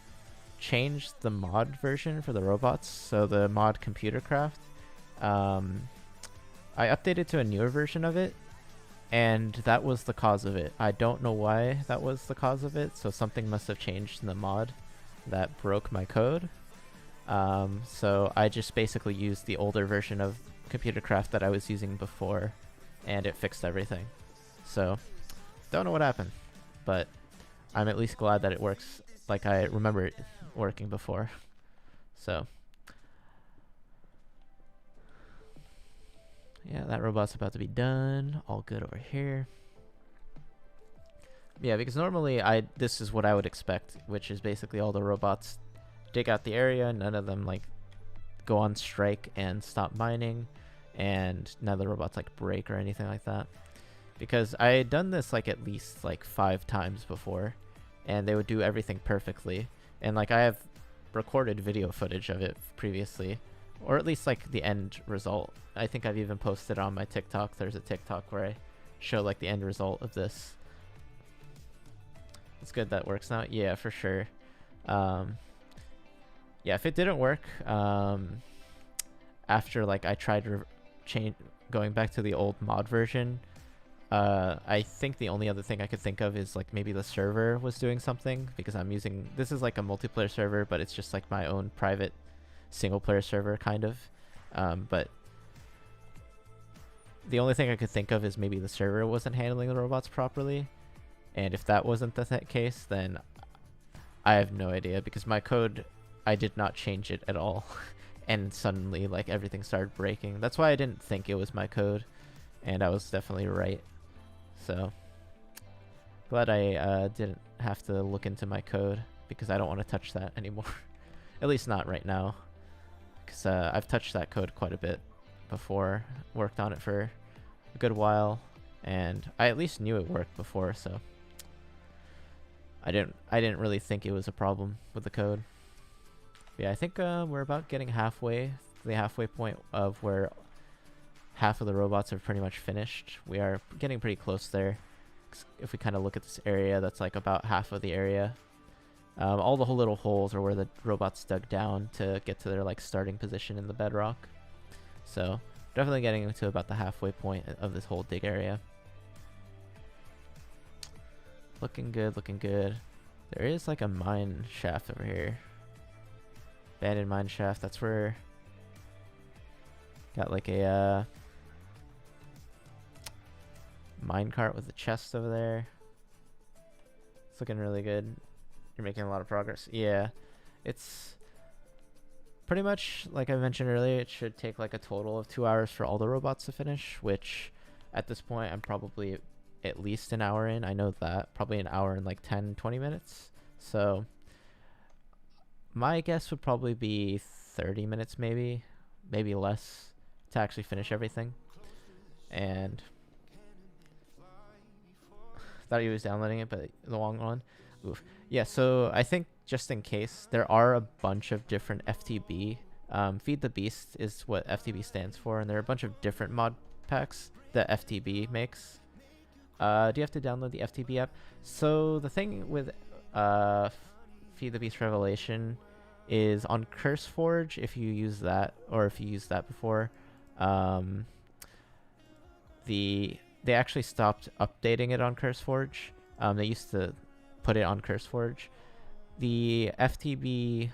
changed the mod version for the robots, so the mod Computer Craft. I updated to a newer version of it, and that was the cause of it. I don't know why that was the cause of it, so something must have changed in the mod that broke my code. So I just basically used the older version of Computer Craft that I was using before, and it fixed everything. So don't know what happened, but I'm at least glad that it works like I remember it working before. So yeah, that robot's about to be done. All good over here. Yeah, because normally this is what I would expect, which is basically all the robots dig out the area, none of them go on strike and stop mining, and none of the robots break or anything like that. Because I had done this at least 5 times before, and they would do everything perfectly. And I have recorded video footage of it previously, or at least the end result. I think I've even posted on my TikTok. There's a TikTok where I show the end result of this. It's good that works now. Yeah, for sure. Yeah, if it didn't work, after I tried going back to the old mod version, I think the only other thing I could think of is maybe the server was doing something, because this is a multiplayer server, but it's just my own private single player server kind of. But the only thing I could think of is maybe the server wasn't handling the robots properly. And if that wasn't the case, then I have no idea, because my code, I did not change it at all. And suddenly everything started breaking. That's why I didn't think it was my code, and I was definitely right. So glad I didn't have to look into my code, because I don't want to touch that anymore. At least not right now, because I've touched that code quite a bit before, worked on it for a good while, and I at least knew it worked before. So I didn't really think it was a problem with the code. Yeah, I think we're about getting halfway, the halfway point of where half of the robots are pretty much finished. We are getting pretty close there. If we kind of look at this area, that's like about half of the area. All the whole little holes are where the robots dug down to get to their like starting position in the bedrock. So definitely getting to about the halfway point of this whole dig area. Looking good, looking good. There is like a mine shaft over here. Abandoned mine shaft. That's where got like a mine cart with a chest over there. It's looking really good. You're making a lot of progress. Yeah, it's pretty much like I mentioned earlier. It should take like a total of 2 hours for all the robots to finish, which at this point I'm probably at least an hour in. I know that. Probably an hour and like 10-20 minutes. So my guess would probably be 30 minutes, maybe less, to actually finish everything. And thought he was downloading it, but the wrong one. Oof. Yeah, so I think just in case, there are a bunch of different FTB. Feed the Beast is what FTB stands for, and there are a bunch of different mod packs that FTB makes. Do you have to download the FTB app? So the thing with Feed the Beast Revelation is on CurseForge, if you use that, or if you used that before, they actually stopped updating it on CurseForge. They used to put it on CurseForge. The FTB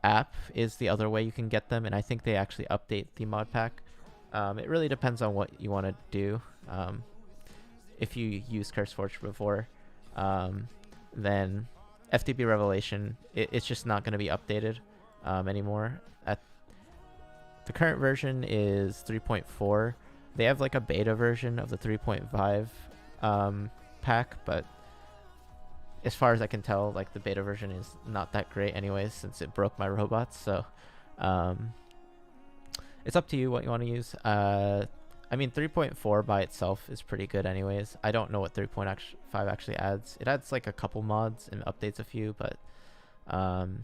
app is the other way you can get them, and I think they actually update the mod pack. It really depends on what you want to do. If you use CurseForge before, then FTB Revelation, it's just not going to be updated anymore. The current version is 3.4. They have like a beta version of the 3.5 pack, but as far as I can tell, like the beta version is not that great anyways, since it broke my robots. So it's up to you what you want to use. I mean, 3.4 by itself is pretty good anyways. I don't know what 3.5 actually adds. It adds like a couple mods and updates a few, but the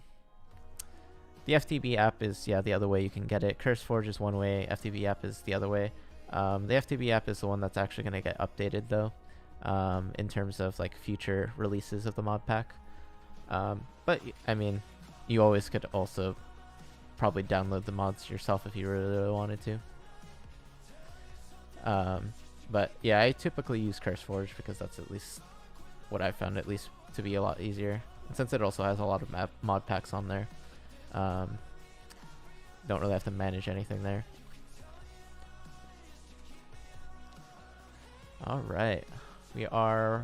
FTB app is, yeah, the other way you can get it. CurseForge is one way, FTB app is the other way. The FTB app is the one that's actually going to get updated though, in terms of like future releases of the mod pack. But I mean, you always could also probably download the mods yourself if you really wanted to. But yeah, I typically use CurseForge because that's at least what I found, at least, to be a lot easier. And since it also has a lot of mod packs on there, don't really have to manage anything there. Alright, I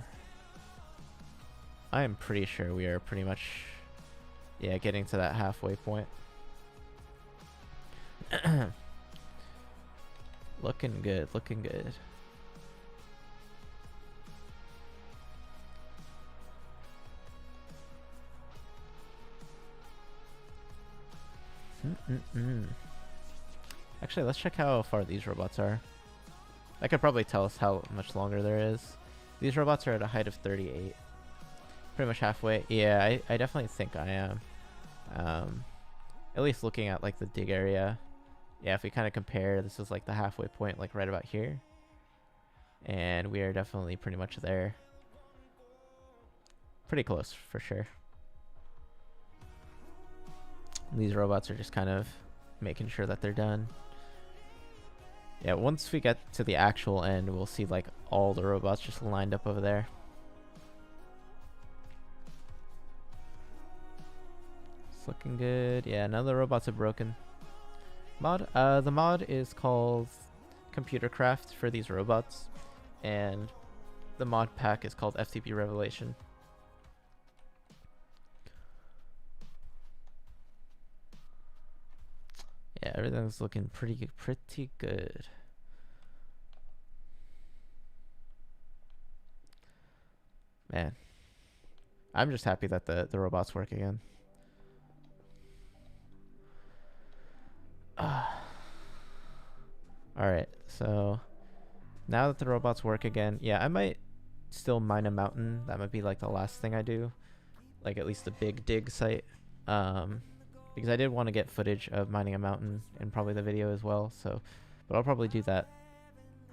am pretty sure we are pretty much, yeah, getting to that halfway point. Looking good, looking good. Actually, let's check how far these robots are. That could probably tell us how much longer there is. These robots are at a height of 38. Pretty much halfway. Yeah, I definitely think I am. At least looking at like the dig area. Yeah, if we kind of compare, this is like the halfway point, like right about here. And we are definitely pretty much there. Pretty close, for sure. These robots are just kind of making sure that they're done. Yeah, once we get to the actual end, we'll see like all the robots just lined up over there. It's looking good. Yeah, none of the robots are broken. The mod is called Computer Craft for these robots, and the mod pack is called FTB Revelation. Yeah, everything's looking pretty good. Man, I'm just happy that the robots work again. Alright, so now that the robots work again, yeah, I might still mine a mountain. That might be like the last thing I do, like at least a big dig site, because I did want to get footage of mining a mountain in probably the video as well. So, but I'll probably do that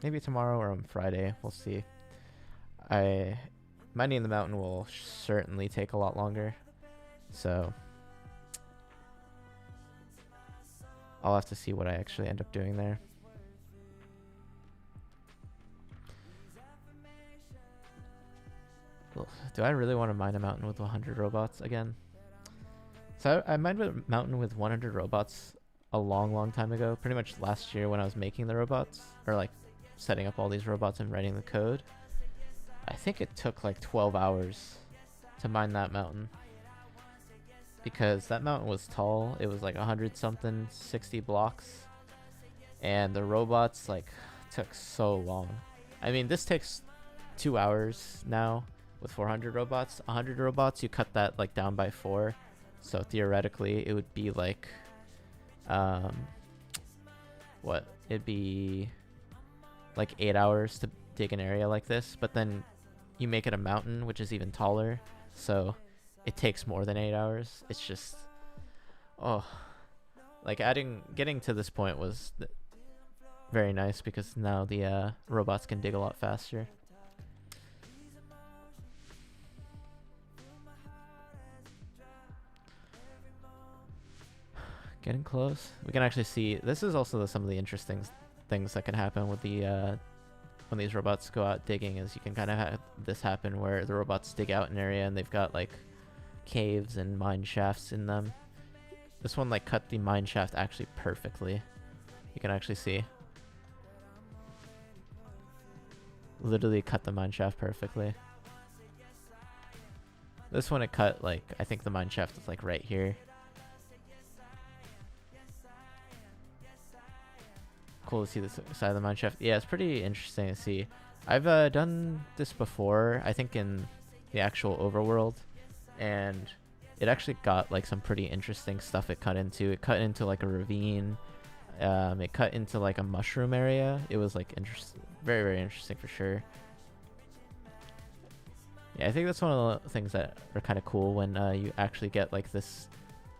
maybe tomorrow or on Friday. We'll see. Mining the mountain will certainly take a lot longer, so I'll have to see what I actually end up doing there. Do I really want to mine a mountain with 100 robots again? So I mined a mountain with 100 robots a long time ago, pretty much last year when I was making the robots, or like setting up all these robots and writing the code. I think it took like 12 hours to mine that mountain, because that mountain was tall. It was like 100 something, 60 blocks, and the robots like took so long. I mean, this takes 2 hours now with 400 robots. 100 robots, you cut that like down by 4, so theoretically it would be like what, it'd be like 8 hours to dig an area like this, but then you make it a mountain, which is even taller, so it takes more than 8 hours. It's just, oh, like getting to this point was very nice, because now the robots can dig a lot faster. Getting close. We can actually see, this is also some of the interesting things that can happen with the when these robots go out digging, is you can kind of have this happen where the robots dig out an area and they've got like caves and mine shafts in them. This one like cut the mine shaft actually perfectly. You can actually see. Literally cut the mine shaft perfectly. This one it cut like, I think the mine shaft is like right here. Cool to see this side of the mine shaft. Yeah, it's pretty interesting to see. I've done this before, I think in the actual overworld, and it actually got like some pretty interesting stuff it cut into. It cut into like a ravine. It cut into like a mushroom area. It was like interesting, very interesting for sure. Yeah, I think that's one of the things that are kind of cool when you actually get like this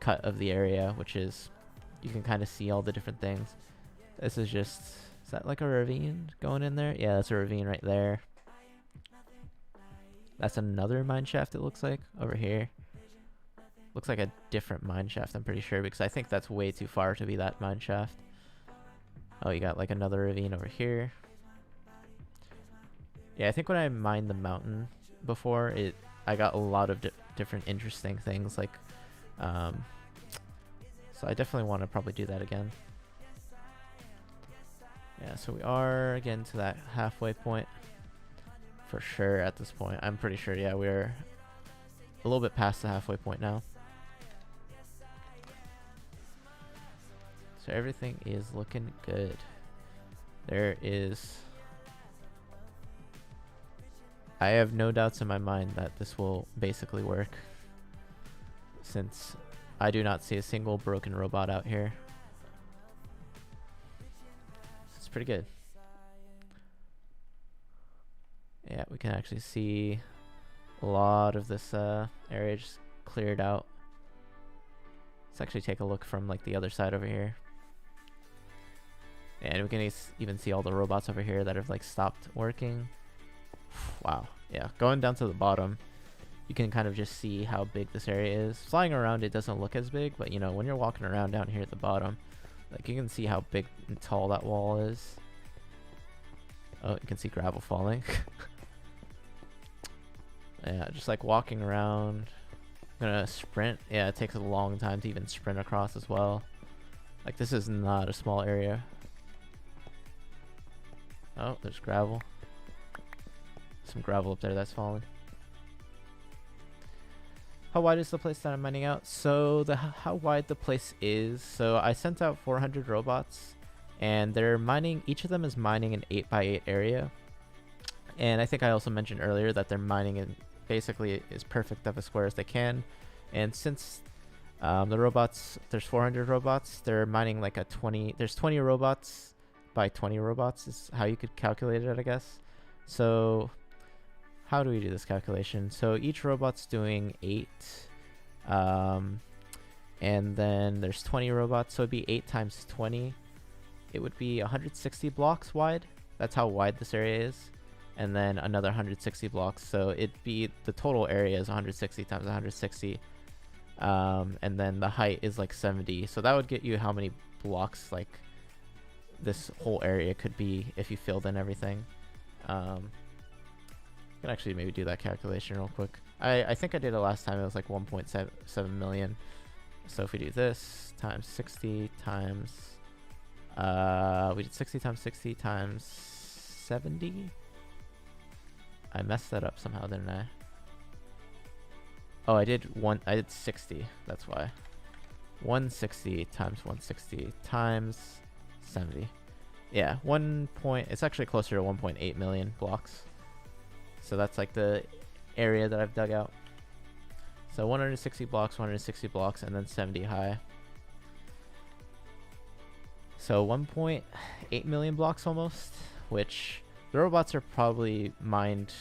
cut of the area, which is you can kind of see all the different things. This is just, is that like a ravine going in there? Yeah, that's a ravine right there. That's another mine shaft, it looks like, over here. Looks like a different mine shaft, I'm pretty sure, because I think that's way too far to be that mine shaft. Oh, you got like another ravine over here. Yeah, I think when I mined the mountain before, I got a lot of different interesting things, like, so I definitely want to probably do that again. Yeah, so we are getting to that halfway point for sure at this point. I'm pretty sure, yeah, we're a little bit past the halfway point now. So everything is looking good. I have no doubts in my mind that this will basically work, since I do not see a single broken robot out here. Pretty good. Yeah, we can actually see a lot of this area just cleared out. Let's actually take a look from like the other side over here, and we can even see all the robots over here that have like stopped working. Wow. Yeah, going down to the bottom, you can kind of just see how big this area is. Flying around, it doesn't look as big, but you know, when you're walking around down here at the bottom, like you can see how big and tall that wall is. Oh, you can see gravel falling. Yeah, just like walking around. I'm gonna sprint. Yeah, it takes a long time to even sprint across as well. Like this is not a small area. Oh, there's gravel. Some gravel up there that's falling. How wide is the place that I'm mining out? So how wide the place is, so I sent out 400 robots, and they're mining, each of them is mining an 8x8 area. And I think I also mentioned earlier that they're mining in basically as perfect of a square as they can. And since the robots, there's 400 robots, they're mining like there's 20 robots by 20 robots is how you could calculate it, I guess. So how do we do this calculation? So each robot's doing 8. And then there's 20 robots, so it'd be 8 times 20. It would be 160 blocks wide. That's how wide this area is. And then another 160 blocks, so it'd be, the total area is 160 times 160. And then the height is like 70. So that would get you how many blocks like this whole area could be if you filled in everything. I can actually maybe do that calculation real quick. I think I did it last time. It was like 1.7 million. So if we do this times 60 times, we did 60 times 60 times 70. I messed that up somehow, didn't I? Oh, I did 60. That's why. 160 times 160 times 70. Yeah, it's actually closer to 1.8 million blocks. So that's like the area that I've dug out. So 160 blocks, 160 blocks, and then 70 high. So 1.8 million blocks almost, which the robots are probably mined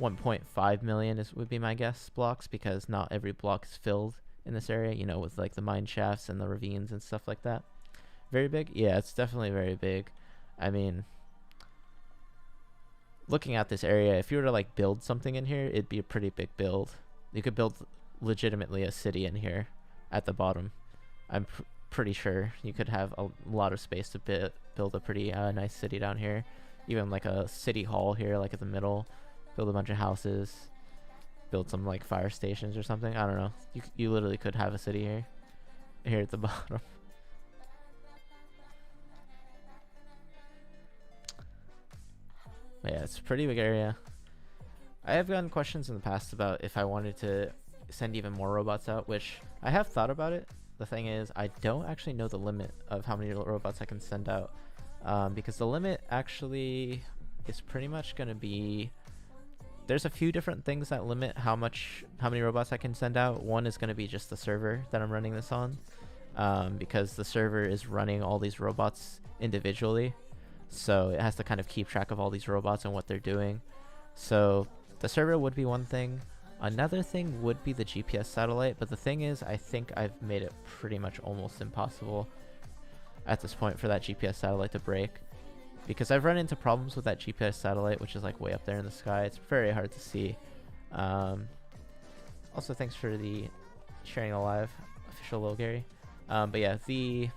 1.5 million would be my guess blocks, because not every block is filled in this area, you know, with like the mine shafts and the ravines and stuff like that. Very big? Yeah, it's definitely very big. I mean, looking at this area, if you were to like build something in here, it'd be a pretty big build. You could build legitimately a city in here at the bottom. I'm pretty sure you could have a lot of space to build a pretty nice city down here. Even like a city hall here, like at the middle. Build a bunch of houses. Build some like fire stations or something. I don't know. You literally could have a city here at the bottom. But yeah, it's a pretty big area. I have gotten questions in the past about if I wanted to send even more robots out, which I have thought about it. The thing is, I don't actually know the limit of how many robots I can send out, because the limit actually is pretty much going to be, there's a few different things that limit how many robots I can send out. One is going to be just the server that I'm running this on, because the server is running all these robots individually, so it has to kind of keep track of all these robots and what they're doing. So the server would be one thing. Another thing would be the GPS satellite, but the thing is, I think I've made it pretty much almost impossible at this point for that GPS satellite to break, because I've run into problems with that GPS satellite, which is like way up there in the sky. It's very hard to see. Also, thanks for the sharing alive, official Lil Gary. But yeah, the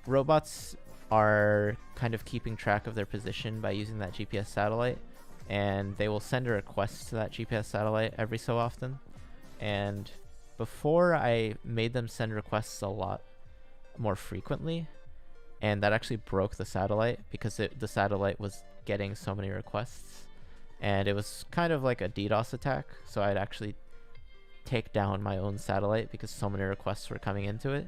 robots are kind of keeping track of their position by using that GPS satellite, and they will send a request to that GPS satellite every so often. And before, I made them send requests a lot more frequently, and that actually broke the satellite, because the satellite was getting so many requests, and it was kind of like a DDoS attack. So I'd actually take down my own satellite because so many requests were coming into it.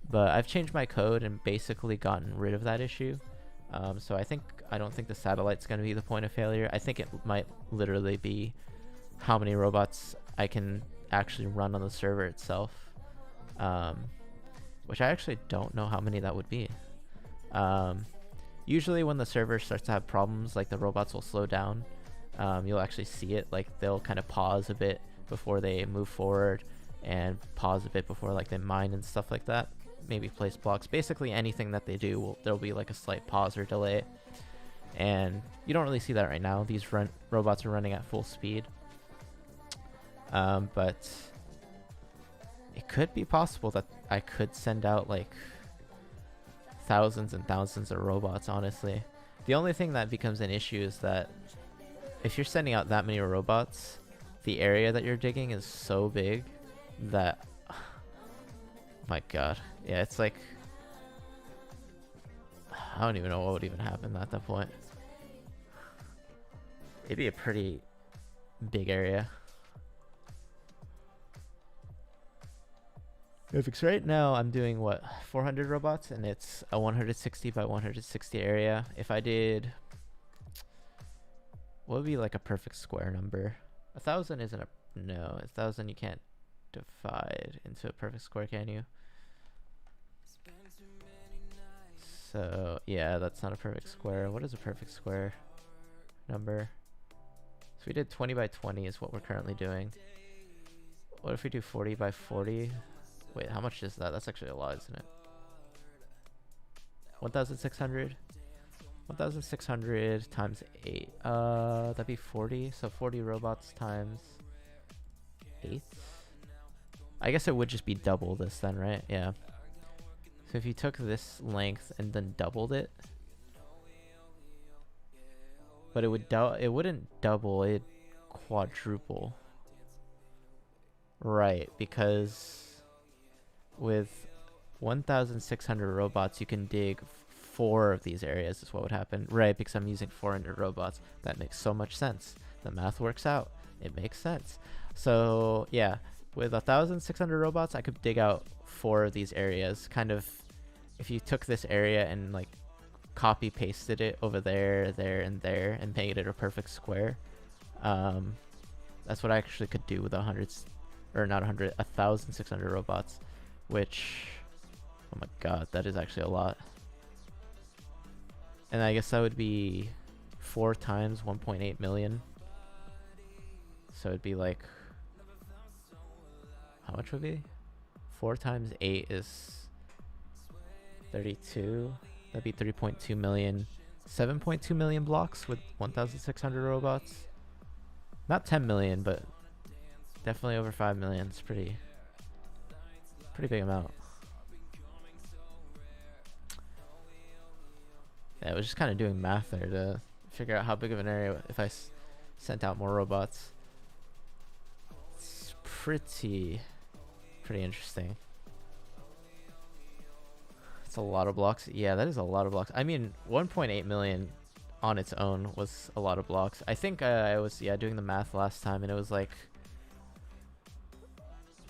But I've changed my code and basically gotten rid of that issue. So I don't think the satellite's going to be the point of failure. I think it might literally be how many robots I can actually run on the server itself, which I actually don't know how many that would be. Usually when the server starts to have problems, like the robots will slow down. You'll actually see it, like they'll kind of pause a bit before they move forward, and pause a bit before like they mine and stuff like that. Maybe place blocks. Basically anything that they do, there'll be like a slight pause or delay. And you don't really see that right now. These robots are running at full speed. But it could be possible that I could send out like thousands and thousands of robots, honestly. The only thing that becomes an issue is that if you're sending out that many robots, the area that you're digging is so big that, my god, yeah, it's like, I don't even know what would even happen at that point. It'd be a pretty big area. If right now I'm doing what, 400 robots, and it's a 160 by 160 area. If I did, what would be like a perfect square number? 1,000 isn't a, no, 1,000 you can't divide into a perfect square, can you? So yeah, that's not a perfect square. What is a perfect square? number. So we did 20 by 20 is what we're currently doing. What if we do 40 by 40? Wait, how much is that? That's actually a lot, isn't it? 1,600? 1,600 times 8. That'd be 40. So 40 robots times 8. I guess it would just be double this then, right? Yeah. So if you took this length and then doubled it, but it wouldn't double, it'd quadruple. Right, because with 1,600 robots, you can dig 4 of these areas is what would happen. Right, because I'm using 400 robots. That makes so much sense. The math works out. It makes sense. So yeah, with 1,600 robots, I could dig out 4 of these areas. Kind of, if you took this area and like copy pasted it over there, there, and there, and made it a perfect square. That's what I actually could do with 1,600 robots, which, oh my god, that is actually a lot. And I guess that would be 4 times 1.8 million. So it'd be like, how much would it be? 4 times 8 is 32. That'd be 3.2 million. 7.2 million blocks with 1,600 robots. Not 10 million, but definitely over 5 million. It's pretty big amount. Yeah, I was just kind of doing math there to figure out how big of an area if I sent out more robots. It's pretty interesting. It's a lot of blocks. Yeah, that is a lot of blocks. I mean, 1.8 million on its own was a lot of blocks. I think I was doing the math last time, and it was like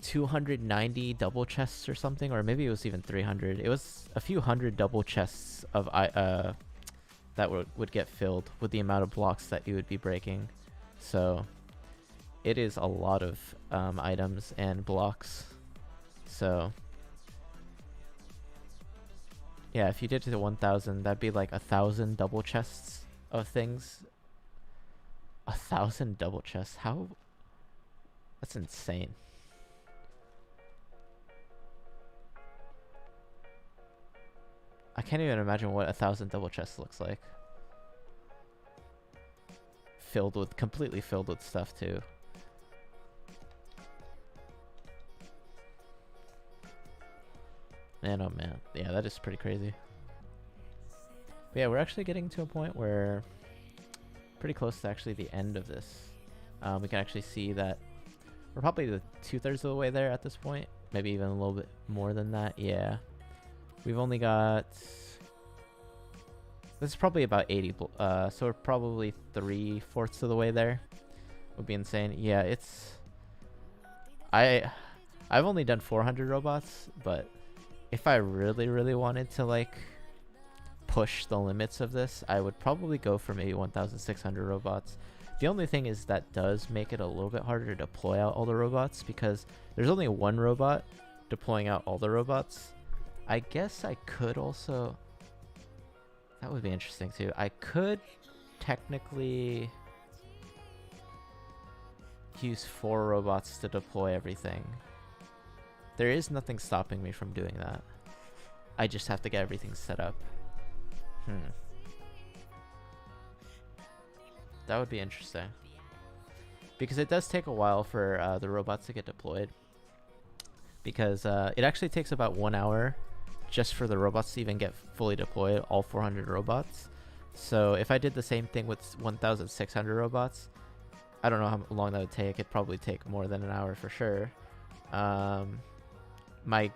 290 double chests or something, or maybe it was even 300. It was a few hundred double chests of that would get filled with the amount of blocks that you would be breaking. So it is a lot of items and blocks. So yeah, if you did it to 1,000, that'd be like 1,000 double chests of things. 1,000 double chests? How? That's insane. I can't even imagine what 1,000 double chests looks like. Completely filled with stuff too. Man, oh man. Yeah, that is pretty crazy. But yeah, we're actually getting to a point where pretty close to actually the end of this. We can actually see that we're probably the 2/3 of the way there at this point. Maybe even a little bit more than that. Yeah. We've only got... This is probably about 80. So we're probably 3/4 of the way there. Would be insane. Yeah, it's... I've only done 400 robots, but if I really wanted to like push the limits of this, I would probably go for maybe 1,600 robots. The only thing is that does make it a little bit harder to deploy out all the robots, because there's only one robot deploying out all the robots. I guess I could also... That would be interesting too. I could technically use 4 robots to deploy everything. There is nothing stopping me from doing that. I just have to get everything set up. That would be interesting. Because it does take a while for the robots to get deployed. Because it actually takes about 1 hour just for the robots to even get fully deployed, all 400 robots. So if I did the same thing with 1,600 robots, I don't know how long that would take. It'd probably take more than an hour for sure. My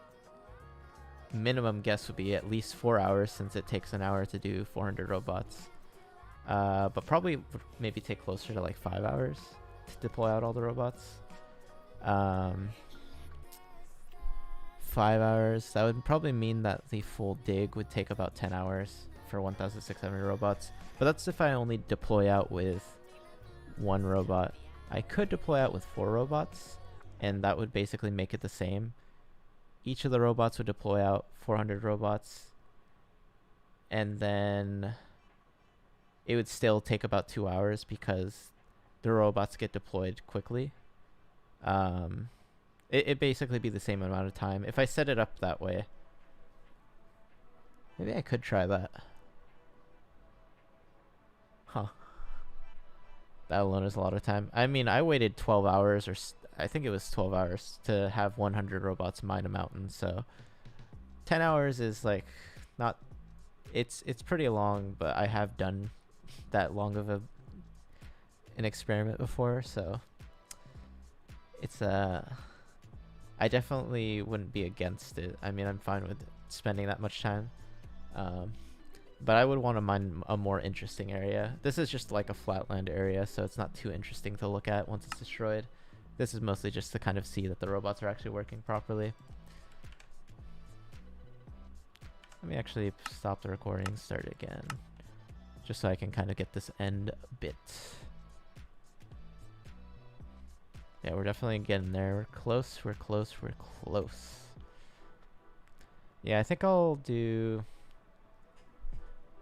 minimum guess would be at least 4 hours, since it takes an hour to do 400 robots. But probably would maybe take closer to like 5 hours to deploy out all the robots. 5 hours. That would probably mean that the full dig would take about 10 hours for 1,600 robots. But that's if I only deploy out with 1 robot. I could deploy out with 4 robots, and that would basically make it the same. Each of the robots would deploy out 400 robots. And then it would still take about 2 hours because the robots get deployed quickly. It basically be the same amount of time. If I set it up that way, maybe I could try that. Huh. That alone is a lot of time. I mean, I waited 12 hours, or I think it was 12 hours, to have 100 robots mine a mountain. So 10 hours is like not. It's pretty long, but I have done that long of an experiment before, so it's I definitely wouldn't be against it. I mean, I'm fine with spending that much time. But I would want to mine a more interesting area. This is just like a flatland area, so it's not too interesting to look at once it's destroyed. This is mostly just to kind of see that the robots are actually working properly. Let me actually stop the recording, start it again, just so I can kind of get this end bit. Yeah, we're definitely getting there. We're close, we're close, we're close. Yeah, I think I'll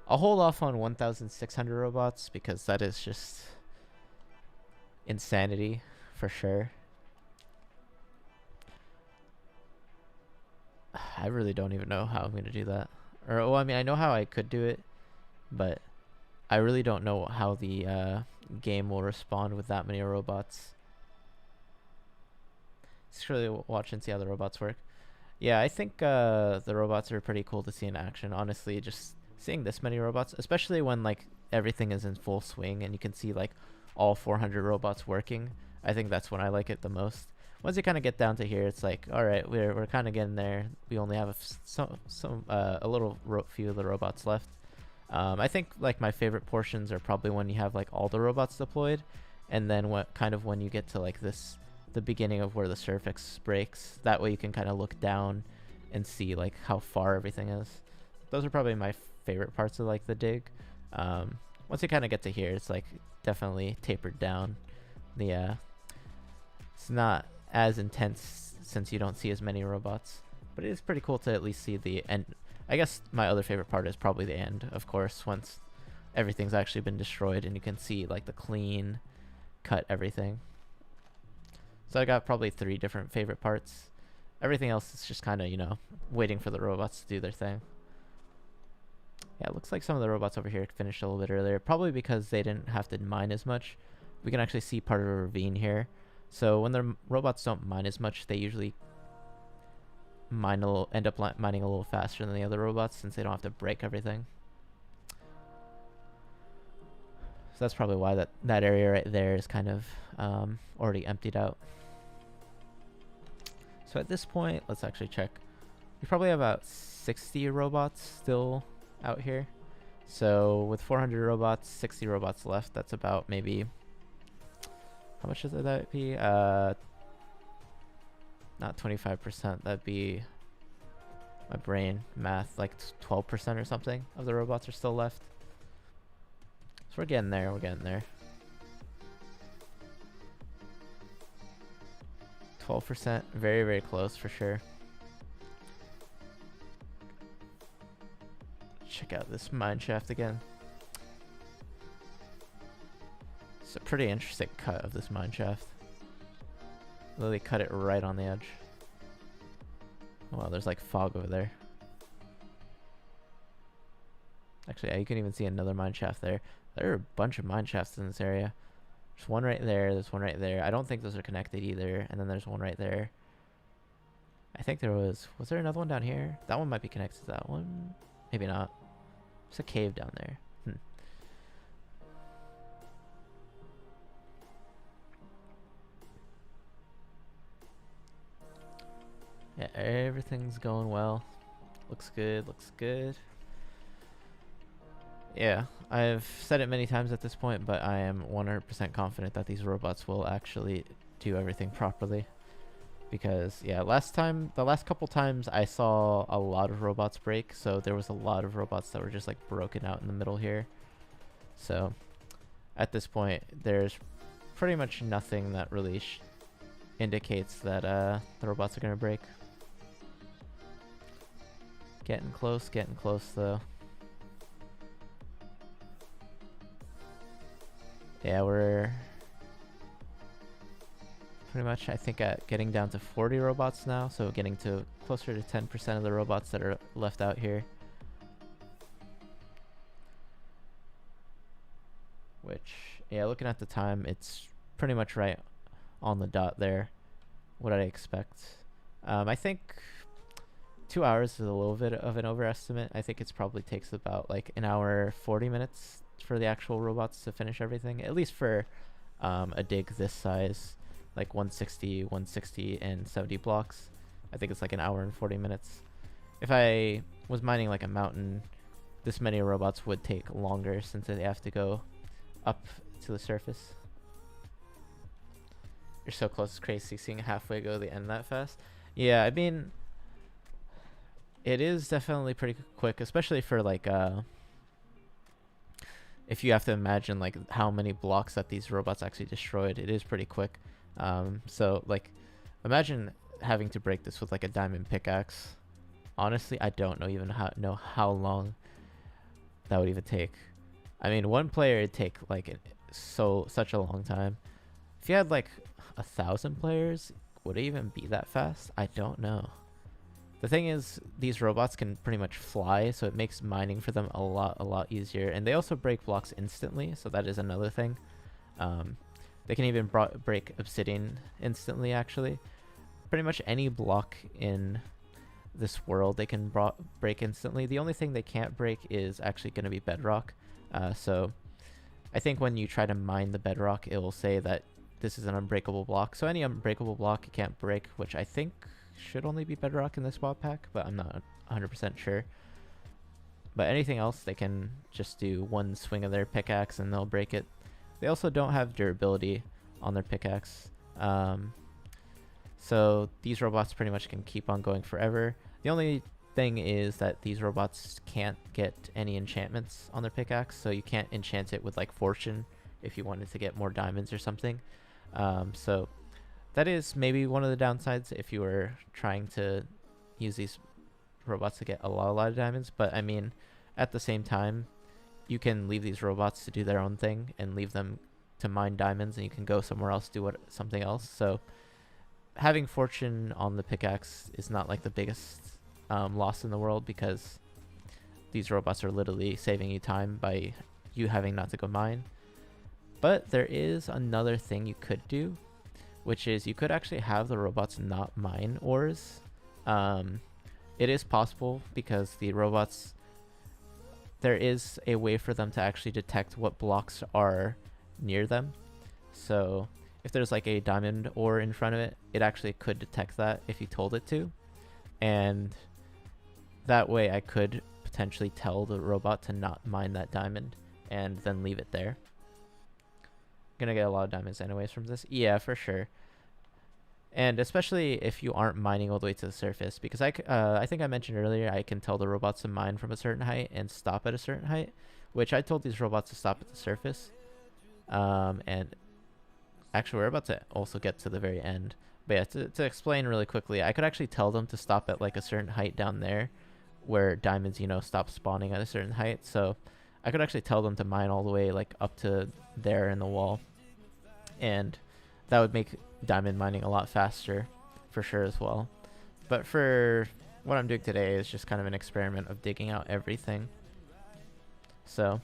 hold off on 1,600 robots because that is just insanity for sure. I really don't even know how I'm going to do that. Or, well, I mean, I know how I could do it, but I really don't know how the game will respond with that many robots. Let's really watch and see how the robots work. Yeah, I think the robots are pretty cool to see in action. Honestly, just seeing this many robots, especially when like everything is in full swing and you can see like all 400 robots working, I think that's when I like it the most. Once you kind of get down to here, it's like, all right, we're kind of getting there. We only have a little few of the robots left. I think like my favorite portions are probably when you have like all the robots deployed, and then when you get to like the beginning of where the surface breaks. That way you can kind of look down and see like how far everything is. Those are probably my favorite parts of like the dig. Once you kind of get to here, it's like definitely tapered down. It's not as intense since you don't see as many robots, but it is pretty cool to at least see the end. I guess my other favorite part is probably the end, of course, once everything's actually been destroyed and you can see like the clean cut everything. So I got probably 3 different favorite parts. Everything else is just kind of, waiting for the robots to do their thing. Yeah, it looks like some of the robots over here finished a little bit earlier, probably because they didn't have to mine as much. We can actually see part of a ravine here. So when the robots don't mine as much, they usually end up mining a little faster than the other robots since they don't have to break everything. So that's probably why that area right there is kind of already emptied out. So at this point, let's actually check. We probably have about 60 robots still out here. So with 400 robots, 60 robots left. That's about maybe, how much would that be? Not 25%. That'd be, my brain math, like 12% or something of the robots are still left. So we're getting there. We're getting there. 12%, very, very close for sure. Check out this mine shaft again. It's a pretty interesting cut of this mine shaft. Literally cut it right on the edge. Wow, there's like fog over there. Actually, yeah, you can even see another mine shaft there. There are a bunch of mine shafts in this area. There's one right there. There's one right there. I don't think those are connected either. And then there's one right there. I think there was there another one down here? That one might be connected to that one. Maybe not. There's a cave down there. Yeah, everything's going well. Looks good, looks good. Yeah, I've said it many times at this point, but I am 100% confident that these robots will actually do everything properly. Because, yeah, the last couple times I saw a lot of robots break, so there was a lot of robots that were just like broken out in the middle here. So, at this point, there's pretty much nothing that really indicates that the robots are going to break. Getting close though. Yeah, we're pretty much, I think, at getting down to 40 robots now, so getting to closer to 10% of the robots that are left out here. Which, yeah, looking at the time, it's pretty much right on the dot there. What did I expect? I think 2 hours is a little bit of an overestimate. I think it probably takes about like an hour 40 minutes for the actual robots to finish everything, at least for a dig this size, like 160 and 70 blocks. I think it's like an hour and 40 minutes. If I was mining like a mountain, this many robots would take longer since they have to go up to the surface. You're so close, it's crazy seeing halfway go the end that fast. Yeah, I mean, it is definitely pretty quick, especially for like if you have to imagine like how many blocks that these robots actually destroyed. It is pretty quick. So like, imagine having to break this with like a diamond pickaxe. Honestly, I don't know how long that would even take. I mean, one player it'd take like such a long time. If you had like 1,000 players, would it even be that fast? I don't know. The thing is, these robots can pretty much fly, so it makes mining for them a lot easier. And they also break blocks instantly, so that is another thing. They can even break obsidian instantly, actually. Pretty much any block in this world they can break instantly. The only thing they can't break is actually going to be bedrock. So I think when you try to mine the bedrock, it will say that this is an unbreakable block. So any unbreakable block you can't break, which I think should only be bedrock in this mod pack, but I'm not 100% sure. But anything else, they can just do one swing of their pickaxe and they'll break it. They also don't have durability on their pickaxe. So these robots pretty much can keep on going forever. The only thing is that these robots can't get any enchantments on their pickaxe, so you can't enchant it with like fortune if you wanted to get more diamonds or something. So that is maybe one of the downsides if you were trying to use these robots to get a lot of diamonds. But I mean, at the same time, you can leave these robots to do their own thing and leave them to mine diamonds, and you can go somewhere else, do something else. So having fortune on the pickaxe is not like the biggest loss in the world, because these robots are literally saving you time by you having not to go mine. But there is another thing you could do, which is you could actually have the robots not mine ores. It is possible because the robots, there is a way for them to actually detect what blocks are near them. So if there's like a diamond ore in front of it, it actually could detect that if you told it to. And that way I could potentially tell the robot to not mine that diamond and then leave it there. Gonna get a lot of diamonds anyways from this. Yeah, for sure. And especially if you aren't mining all the way to the surface, because I think I mentioned earlier, I can tell the robots to mine from a certain height and stop at a certain height, which I told these robots to stop at the surface. And actually, we're about to also get to the very end. But yeah, to explain really quickly, I could actually tell them to stop at like a certain height down there where diamonds, stop spawning at a certain height. So I could actually tell them to mine all the way like up to there in the wall. And that would make diamond mining a lot faster for sure as well. But for what I'm doing today is just kind of an experiment of digging out everything. So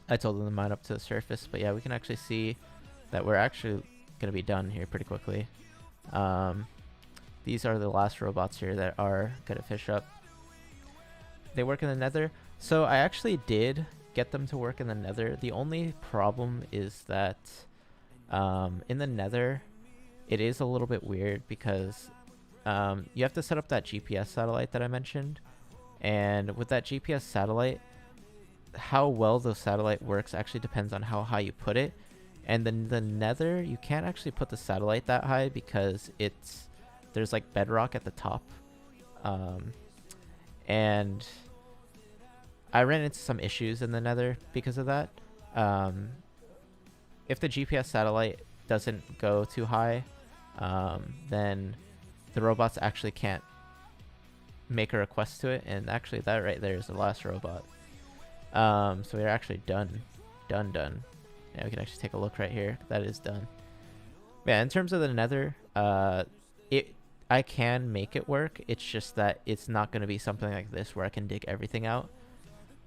I told them to mine up to the surface, but yeah, we can actually see that we're actually going to be done here pretty quickly. These are the last robots here that are going to fish up. They work in the nether. So I actually did get them to work in the nether. The only problem is that in the nether, it is a little bit weird because you have to set up that GPS satellite that I mentioned. And with that GPS satellite, how well the satellite works actually depends on how high you put it. And then the nether, you can't actually put the satellite that high because there's like bedrock at the top. And I ran into some issues in the nether because of that. If the GPS satellite doesn't go too high, then the robots actually can't make a request to it. And actually that right there is the last robot. So we're actually done. Yeah, we can actually take a look right here. That is done. Yeah, in terms of the nether, I can make it work. It's just that it's not going to be something like this where I can dig everything out.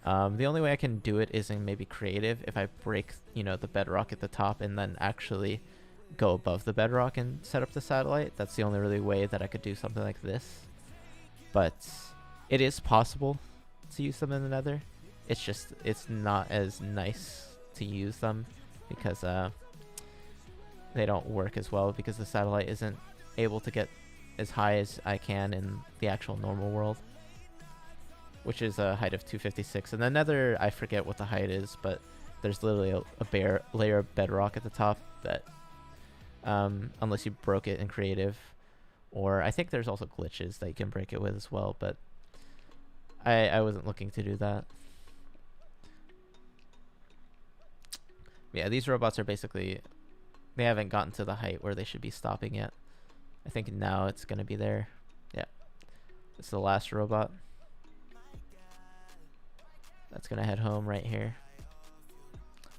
The only way I can do it is in maybe creative, if I break, you know, the bedrock at the top and then actually go above the bedrock and set up the satellite. That's the only really way that I could do something like this. But it is possible to use them in the nether. It's just, it's not as nice to use them because they don't work as well because the satellite isn't able to get as high as I can in the actual normal world, which is a height of 256. And the nether, I forget what the height is, but there's literally a bare layer of bedrock at the top that, unless you broke it in creative, or I think there's also glitches that you can break it with as well, but I wasn't looking to do that. Yeah, these robots are basically, they haven't gotten to the height where they should be stopping yet. I think now it's going to be there. Yeah. It's the last robot. That's going to head home right here.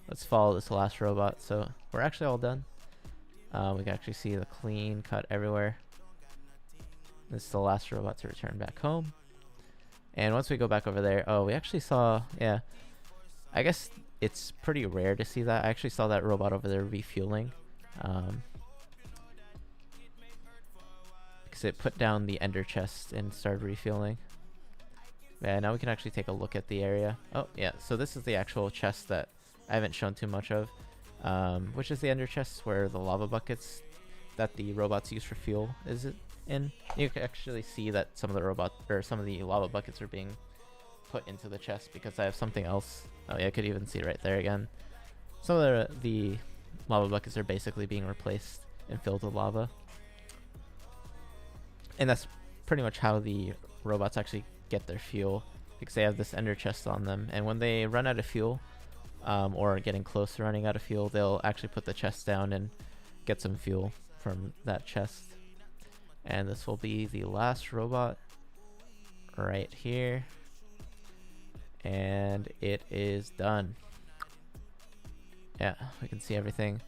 Let's follow this last robot. So we're actually all done. We can actually see the clean cut everywhere. This is the last robot to return back home. And once we go back over there, oh, we actually saw, yeah, I guess it's pretty rare to see that. I actually saw that robot over there refueling. Because it put down the ender chest and started refueling. Yeah, now we can actually take a look at the area. Oh, yeah, so this is the actual chest that I haven't shown too much of, which is the ender chest where the lava buckets that the robots use for fuel is it in. You can actually see that some of the some of the lava buckets are being put into the chest because I have something else. Oh yeah, I could even see it right there again. Some of the lava buckets are basically being replaced and filled with lava. And that's pretty much how the robots actually get their fuel, because they have this ender chest on them, and when they run out of fuel, or are getting close to running out of fuel, they'll actually put the chest down and get some fuel from that chest. And this will be the last robot right here. And it is done. Yeah, we can see everything.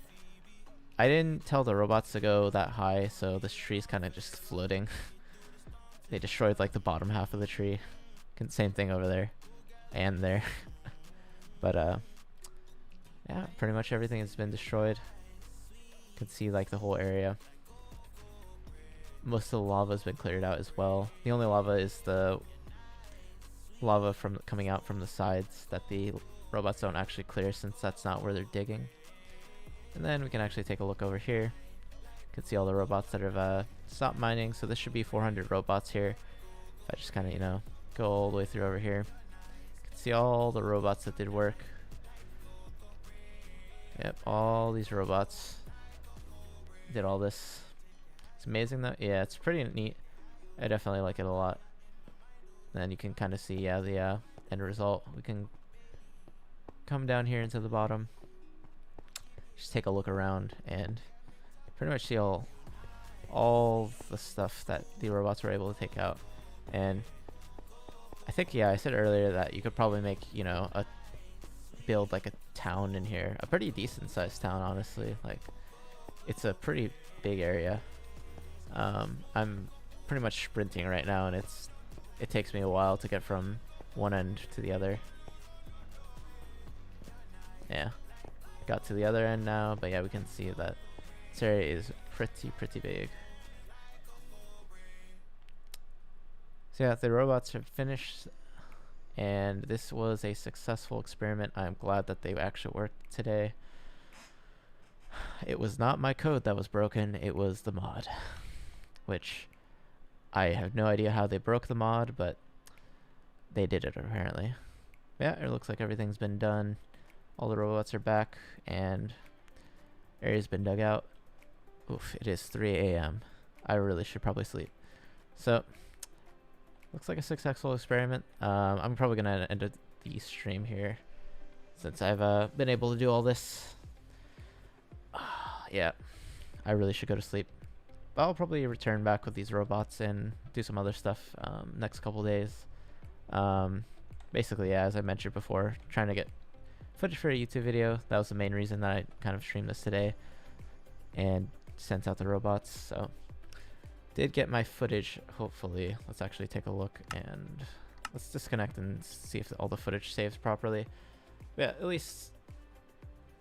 I didn't tell the robots to go that high, so this tree is kind of just floating. They destroyed like the bottom half of the tree. Same thing over there and there. But yeah, pretty much everything has been destroyed. You can see like the whole area. Most of the lava has been cleared out as well. The only lava is the lava from coming out from the sides that the robots don't actually clear, since that's not where they're digging. And then we can actually take a look over here. You can see all the robots that have stopped mining. So this should be 400 robots here. If I just kind of, you know, go all the way through over here, you can see all the robots that did work. Yep, all these robots did all this. It's amazing though. Yeah, it's pretty neat. I definitely like it a lot. And then you can kind of see, yeah, the end result. We can come down here into the bottom, just take a look around, and pretty much see all the stuff that the robots were able to take out. And I think, yeah, I said earlier that you could probably make, you know, build like a town in here, a pretty decent sized town, honestly. Like, it's a pretty big area. I'm pretty much sprinting right now, and it takes me a while to get from one end to the other. Yeah, got to the other end now, but yeah, we can see that this area is pretty big. So yeah, the robots are finished, and this was a successful experiment. I'm glad that they actually worked today. It was not my code that was broken, it was the mod, which I have no idea how they broke the mod, but they did it apparently. Yeah, it looks like everything's been done. All the robots are back, and area's been dug out. Oof, it is 3 a.m. I really should probably sleep. So, looks like a successful experiment. I'm probably gonna end the stream here, since I've been able to do all this. Yeah, I really should go to sleep. But I'll probably return back with these robots and do some other stuff next couple days. Basically, yeah, as I mentioned before, trying to get footage for a YouTube video. That was the main reason that I kind of streamed this today and sent out the robots. So did get my footage, hopefully. Let's actually take a look and let's disconnect and see if all the footage saves properly. But yeah, at least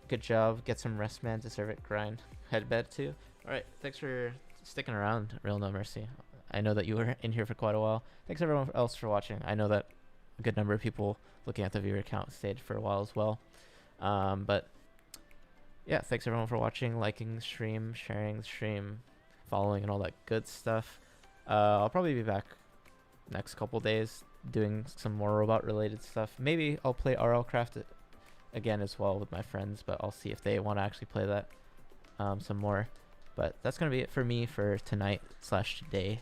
good job. Get some rest, man. Deserve it. Grind. Head bed too. Alright, thanks for sticking around, Real No Mercy. I know that you were in here for quite a while. Thanks everyone else for watching. I know that a good number of people looking at the viewer count stayed for a while as well. But yeah, thanks everyone for watching, liking the stream, sharing the stream, following, and all that good stuff. I'll probably be back next couple days doing some more robot related stuff. Maybe I'll play RL Craft again as well with my friends, but I'll see if they want to actually play that some more. But that's going to be it for me for tonight / today.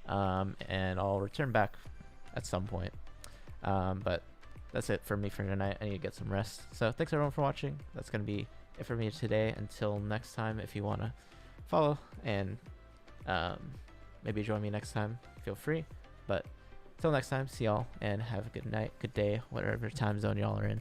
And I'll return back at some point. But that's it for me for tonight. I need to get some rest. So thanks everyone for watching. That's going to be it for me today. Until next time, if you want to follow and maybe join me next time, feel free. But until next time, see y'all and have a good night, good day, whatever time zone y'all are in.